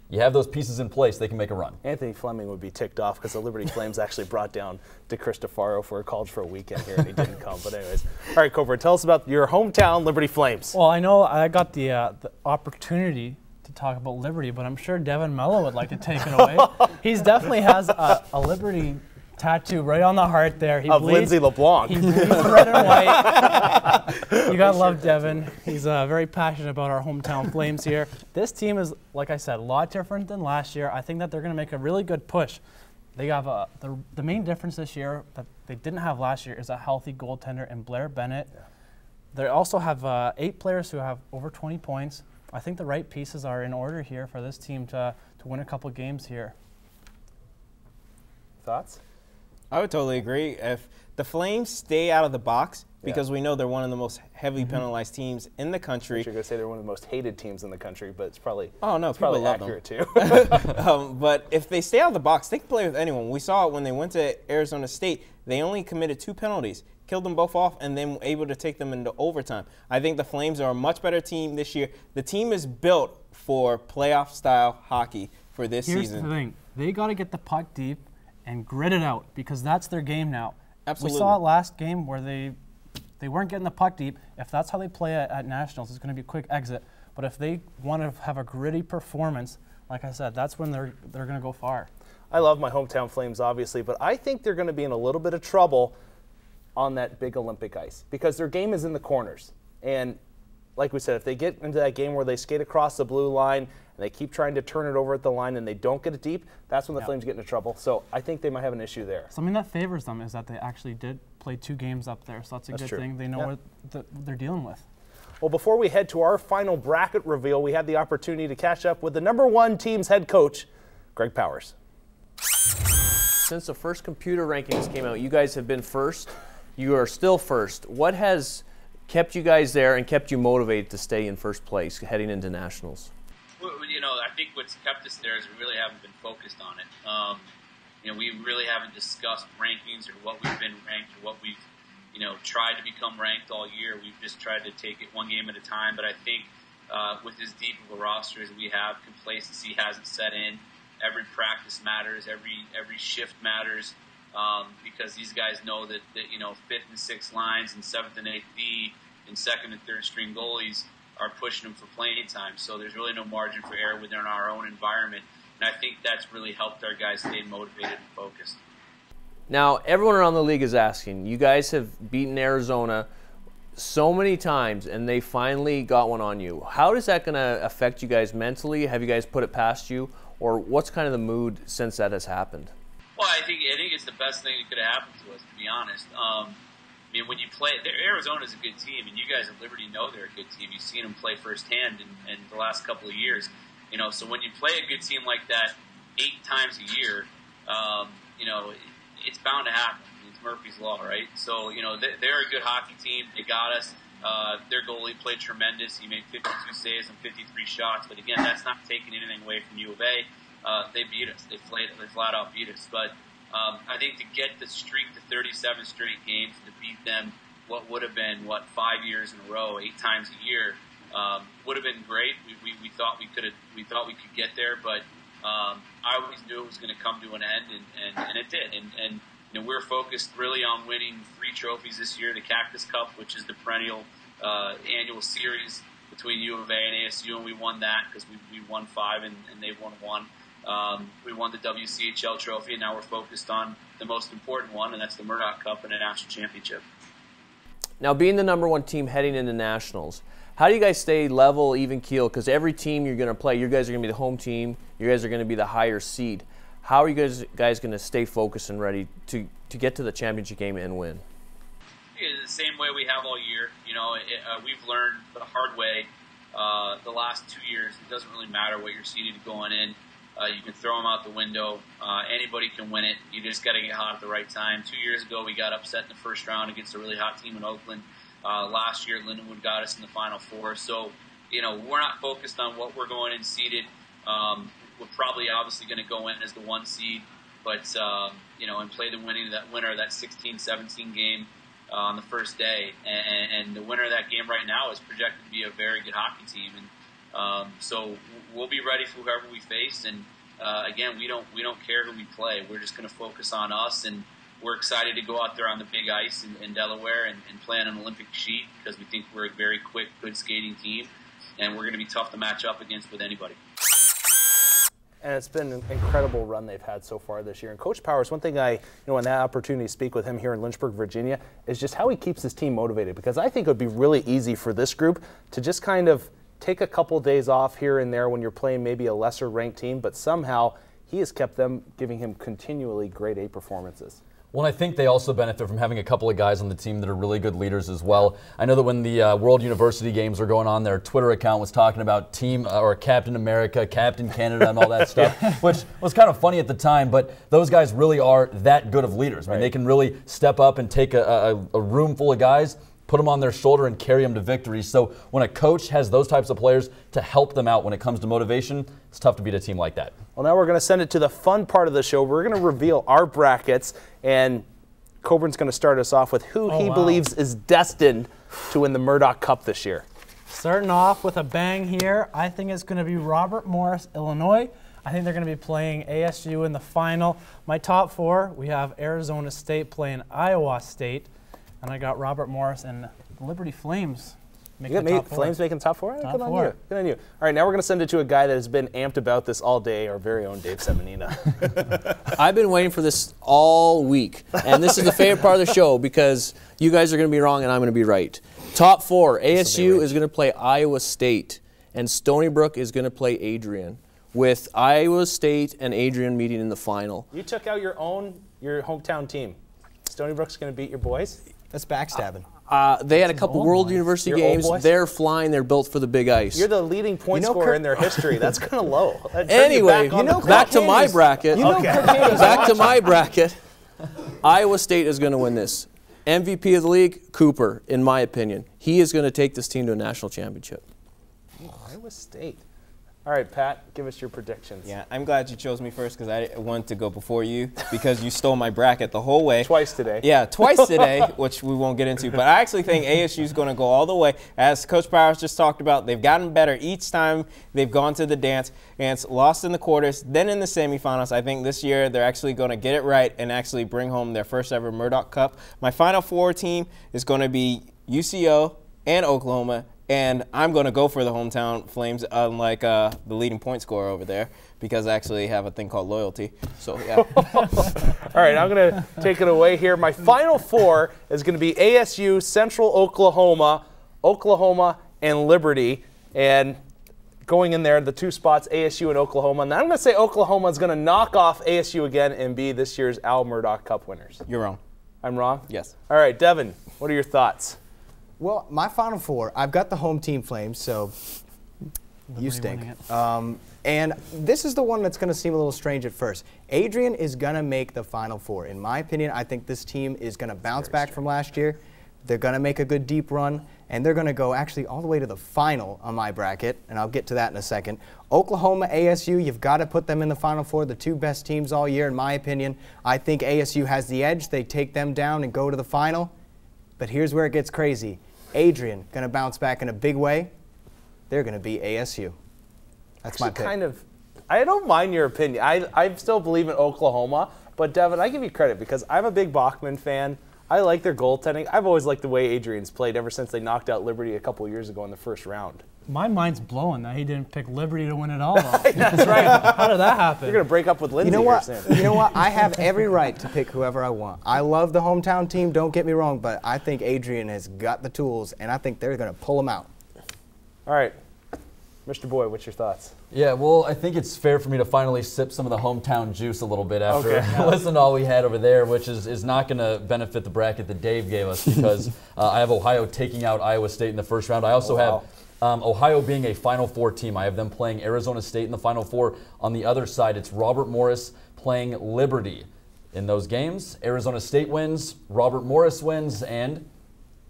You have those pieces in place, they can make a run. Anthony Fleming would be ticked off because the Liberty Flames actually brought down DeCristofaro for a college for a weekend here, and he didn't come. But anyways, all right, Cooper, tell us about your hometown Liberty Flames. Well, I know I got the opportunity to talk about Liberty, but I'm sure Devin Mello would like to take it away. He definitely has a Liberty tattoo right on the heart there. He of Lindsay LeBlanc. He bleeds red and white. You gotta love Devin. He's very passionate about our hometown Flames here. This team is, like I said, a lot different than last year. I think that they're gonna make a really good push. They have the main difference this year that they didn't have last year is a healthy goaltender in Blair Bennett. Yeah. They also have 8 players who have over 20 points. I think the right pieces are in order here for this team to win a couple games here. Thoughts? I would totally agree. If the Flames stay out of the box, because we know they're one of the most heavily penalized teams in the country. You're going to say they're one of the most hated teams in the country, but it's probably people love accurate them. too. But if they stay out of the box, they can play with anyone. We saw it when they went to Arizona State. They only committed 2 penalties, killed them both off, and then were able to take them into overtime. I think the Flames are a much better team this year. The team is built for playoff-style hockey for this season. Here's the thing. They got to get the puck deep and grit it out because that's their game now. Absolutely. We saw it last game where they weren't getting the puck deep. If that's how they play at Nationals, it's going to be a quick exit. But if they want to have a gritty performance, like I said, that's when they're going to go far. I love my hometown Flames, obviously, but I think they're going to be in a little bit of trouble on that big Olympic ice because their game is in the corners. And like we said, if they get into that game where they skate across the blue line and they keep trying to turn it over at the line and they don't get it deep, that's when the Flames get into trouble. So I think they might have an issue there. Something that favors them is that they actually did play 2 games up there, so that's a good thing. They know what they're dealing with. Well, before we head to our final bracket reveal, we had the opportunity to catch up with the #1 team's head coach, Greg Powers. Since the first computer rankings came out, you guys have been first. You are still first. What has kept you guys there and kept you motivated to stay in first place heading into nationals? Well, I think what's kept us there is we really haven't been focused on it. We really haven't discussed rankings or what we've been ranked or what we've, tried to become ranked all year. We've just tried to take it one game at a time. But I think with as deep of a roster as we have, complacency hasn't set in. Every practice matters. Every shift matters. Because these guys know that 5th and 6th lines and 7th and 8th D and 2nd and 3rd string goalies are pushing them for playing time. So there's really no margin for error within our own environment. And I think that's really helped our guys stay motivated and focused. Now, everyone around the league is asking, you guys have beaten Arizona so many times and they finally got one on you. How is that going to affect you guys mentally? Have you guys put it past you? Or what's kind of the mood since that has happened? Well, I think it's the best thing that could have happened to us, to be honest. When you play, Arizona's a good team, and you guys at Liberty know they're a good team. You've seen them play firsthand in the last couple of years. So when you play a good team like that 8 times a year, it's bound to happen. It's Murphy's Law, right? So, they're a good hockey team. They got us. Their goalie played tremendous. He made 52 saves and 53 shots. But again, that's not taking anything away from U of A. They beat us. They flat out beat us. But I think to get the streak to 37 straight games, to beat them, what would have been 5 years in a row, 8 times a year, would have been great. We thought we could get there, but I always knew it was going to come to an end, and it did. And we're focused really on winning 3 trophies this year: the Cactus Cup, which is the perennial annual series between U of A and ASU, and we won that because we won 5 and they won 1. We won the WCHL trophy, and now we're focused on the most important one, and that's the Murdoch Cup and a national championship. Now, being the #1 team heading into nationals, how do you guys stay level, even keel? Because every team you're going to play, you guys are going to be the home team. You guys are going to be the higher seed. How are you guys going to stay focused and ready to get to the championship game and win? The same way we have all year. We've learned the hard way the last 2 years. It doesn't really matter what you're seeded going in. You can throw them out the window. Anybody can win it. You just got to get hot at the right time. 2 years ago, we got upset in the first round against a really hot team in Oakland. Last year, Lindenwood got us in the Final Four. So, we're not focused on what we're going in seeded. We're probably obviously going to go in as the 1 seed, but, and play the winner of that 16-17 game on the first day. And the winner of that game right now is projected to be a very good hockey team. And so we'll be ready for whoever we face. And again, we don't care who we play. We're just going to focus on us. And we're excited to go out there on the big ice in Delaware and play on an Olympic sheet because we think we're a very quick, good skating team. And we're going to be tough to match up against with anybody. And it's been an incredible run they've had so far this year. And Coach Powers, one thing I, when that opportunity to speak with him here in Lynchburg, Virginia, is just how he keeps his team motivated. Because I think it would be really easy for this group to just kind of take a couple days off here and there when you're playing maybe a lesser ranked team, but somehow he has kept them, giving him continually grade A performances. Well, I think they also benefit from having a couple of guys on the team that are really good leaders as well. I know that when the World University Games were going on, their Twitter account was talking about Team or Captain America, Captain Canada, and all that stuff, which was kind of funny at the time. But those guys really are that good of leaders. I mean, they can really step up and take a room full of guys, put them on their shoulder, and carry them to victory. So when a coach has those types of players to help them out when it comes to motivation, it's tough to beat a team like that. Well, now we're going to send it to the fun part of the show. We're going to reveal our brackets, and Coburn's going to start us off with who he believes is destined to win the Murdoch Cup this year. Starting off with a bang here, I think it's going to be Robert Morris, Illinois. I think they're going to be playing ASU in the final. My top 4, we have Arizona State playing Iowa State, and I got Robert Morris and Liberty Flames Make You the got top four. Flames making top four? Top Good on four. you. Good on you. All right, now we're going to send it to a guy that has been amped about this all day, our very own Dave Semenina. I've been waiting for this all week, and this is the favorite part of the show because you guys are going to be wrong and I'm going to be right. Top four, ASU is going to play Iowa State, and Stony Brook is going to play Adrian, with Iowa State and Adrian meeting in the final. You took out your hometown team. Stony Brook's going to beat your boys? That's backstabbing. They had a couple World University Your old games. boys? They're flying. They're built for the big ice. You're the leading point scorer in their history. That's kind of low. Anyway, back to my bracket. Back to my bracket. Iowa State is going to win this. MVP of the league, Cooper, in my opinion. He is going to take this team to a national championship. Iowa State. All right, Pat, give us your predictions. Yeah, I'm glad you chose me first because I wanted to go before you because you stole my bracket the whole way. Twice today. Yeah, twice today, which we won't get into. But I actually think ASU is going to go all the way. As Coach Powers just talked about, they've gotten better each time they've gone to the dance, and it's lost in the quarters, then in the semifinals. I think this year they're actually going to get it right and actually bring home their first ever Murdoch Cup. My Final Four team is going to be UCO and Oklahoma. And I'm going to go for the hometown Flames, unlike the leading point scorer over there, because I actually have a thing called loyalty. So, yeah. All right, I'm going to take it away here. My Final Four is going to be ASU, Central Oklahoma, and Liberty. And going in there, the two spots, ASU and Oklahoma. And I'm going to say Oklahoma is going to knock off ASU again and be this year's Al Murdoch Cup winners. You're wrong. I'm wrong? Yes. All right, Devin, what are your thoughts? Well, my Final Four, I've got the home team Flames, so you stink. And this is the one that's going to seem a little strange at first. Adrian is going to make the Final Four. In my opinion, I think this team is going to bounce back from last year. They're going to make a good deep run, and they're going to go actually all the way to the final on my bracket, and I'll get to that in a second. Oklahoma, ASU, you've got to put them in the Final Four, the two best teams all year, in my opinion. I think ASU has the edge. They take them down and go to the final. But here's where it gets crazy. Adrian going to bounce back in a big way. They're going to be ASU. That's my pick. I don't mind your opinion. I still believe in Oklahoma, but Devin, I give you credit because I'm a big Bachman fan. I like their goaltending. I've always liked the way Adrian's played ever since they knocked out Liberty a couple years ago in the first round. My mind's blowing that he didn't pick Liberty to win it all. That's right. How did that happen? You're going to break up with Lindsay. You know what? Here soon. You know what? I have every right to pick whoever I want. I love the hometown team, don't get me wrong, but I think Adrian has got the tools, and I think they're going to pull them out. All right. Mr. Boyd, what's your thoughts? Yeah, well, I think it's fair for me to finally sip some of the hometown juice a little bit after listening to all we had over there, which is not going to benefit the bracket that Dave gave us because I have Ohio taking out Iowa State in the first round. I also have Ohio being a Final Four team. I have them playing Arizona State in the Final Four. On the other side, it's Robert Morris playing Liberty. In those games, Arizona State wins, Robert Morris wins, and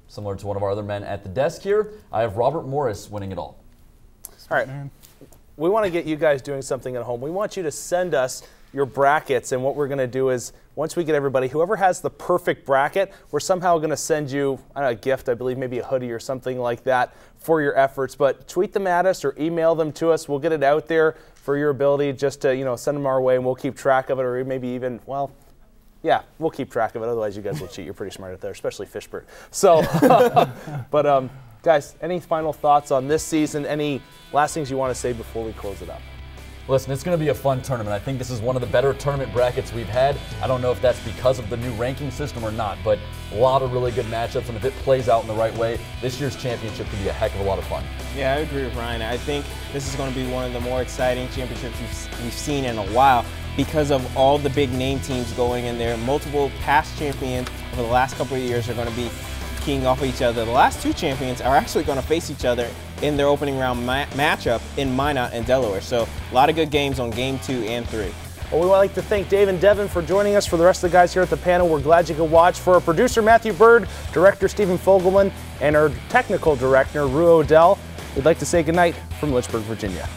similar to one of our other men at the desk here, I have Robert Morris winning it all. All right. We want to get you guys doing something at home. We want you to send us your brackets, and what we're going to do is once we get everybody, whoever has the perfect bracket, we're somehow going to send you a gift, I believe maybe a hoodie or something like that for your efforts. But tweet them at us or email them to us. We'll get it out there for your ability just to send them our way, and we'll keep track of it, or maybe even, well, yeah, we'll keep track of it. Otherwise, you guys will cheat. You're pretty smart out there, especially Fishbird. So, but guys, any final thoughts on this season? Any last things you want to say before we close it up? Listen, it's going to be a fun tournament. I think this is one of the better tournament brackets we've had. I don't know if that's because of the new ranking system or not, but a lot of really good matchups, and if it plays out in the right way, this year's championship could be a heck of a lot of fun. Yeah, I agree with Ryan. I think this is going to be one of the more exciting championships we've seen in a while because of all the big name teams going in there. Multiple past champions over the last couple of years are going to be keying off of each other. The last two champions are actually going to face each other in their opening round matchup in Minot and Delaware. So a lot of good games on game 2 and 3. Well, we would like to thank Dave and Devin for joining us. For the rest of the guys here at the panel, we're glad you could watch. For our producer, Matthew Bird, director, Stephen Fogelman, and our technical director, Rue Odell, we'd like to say goodnight from Lynchburg, Virginia.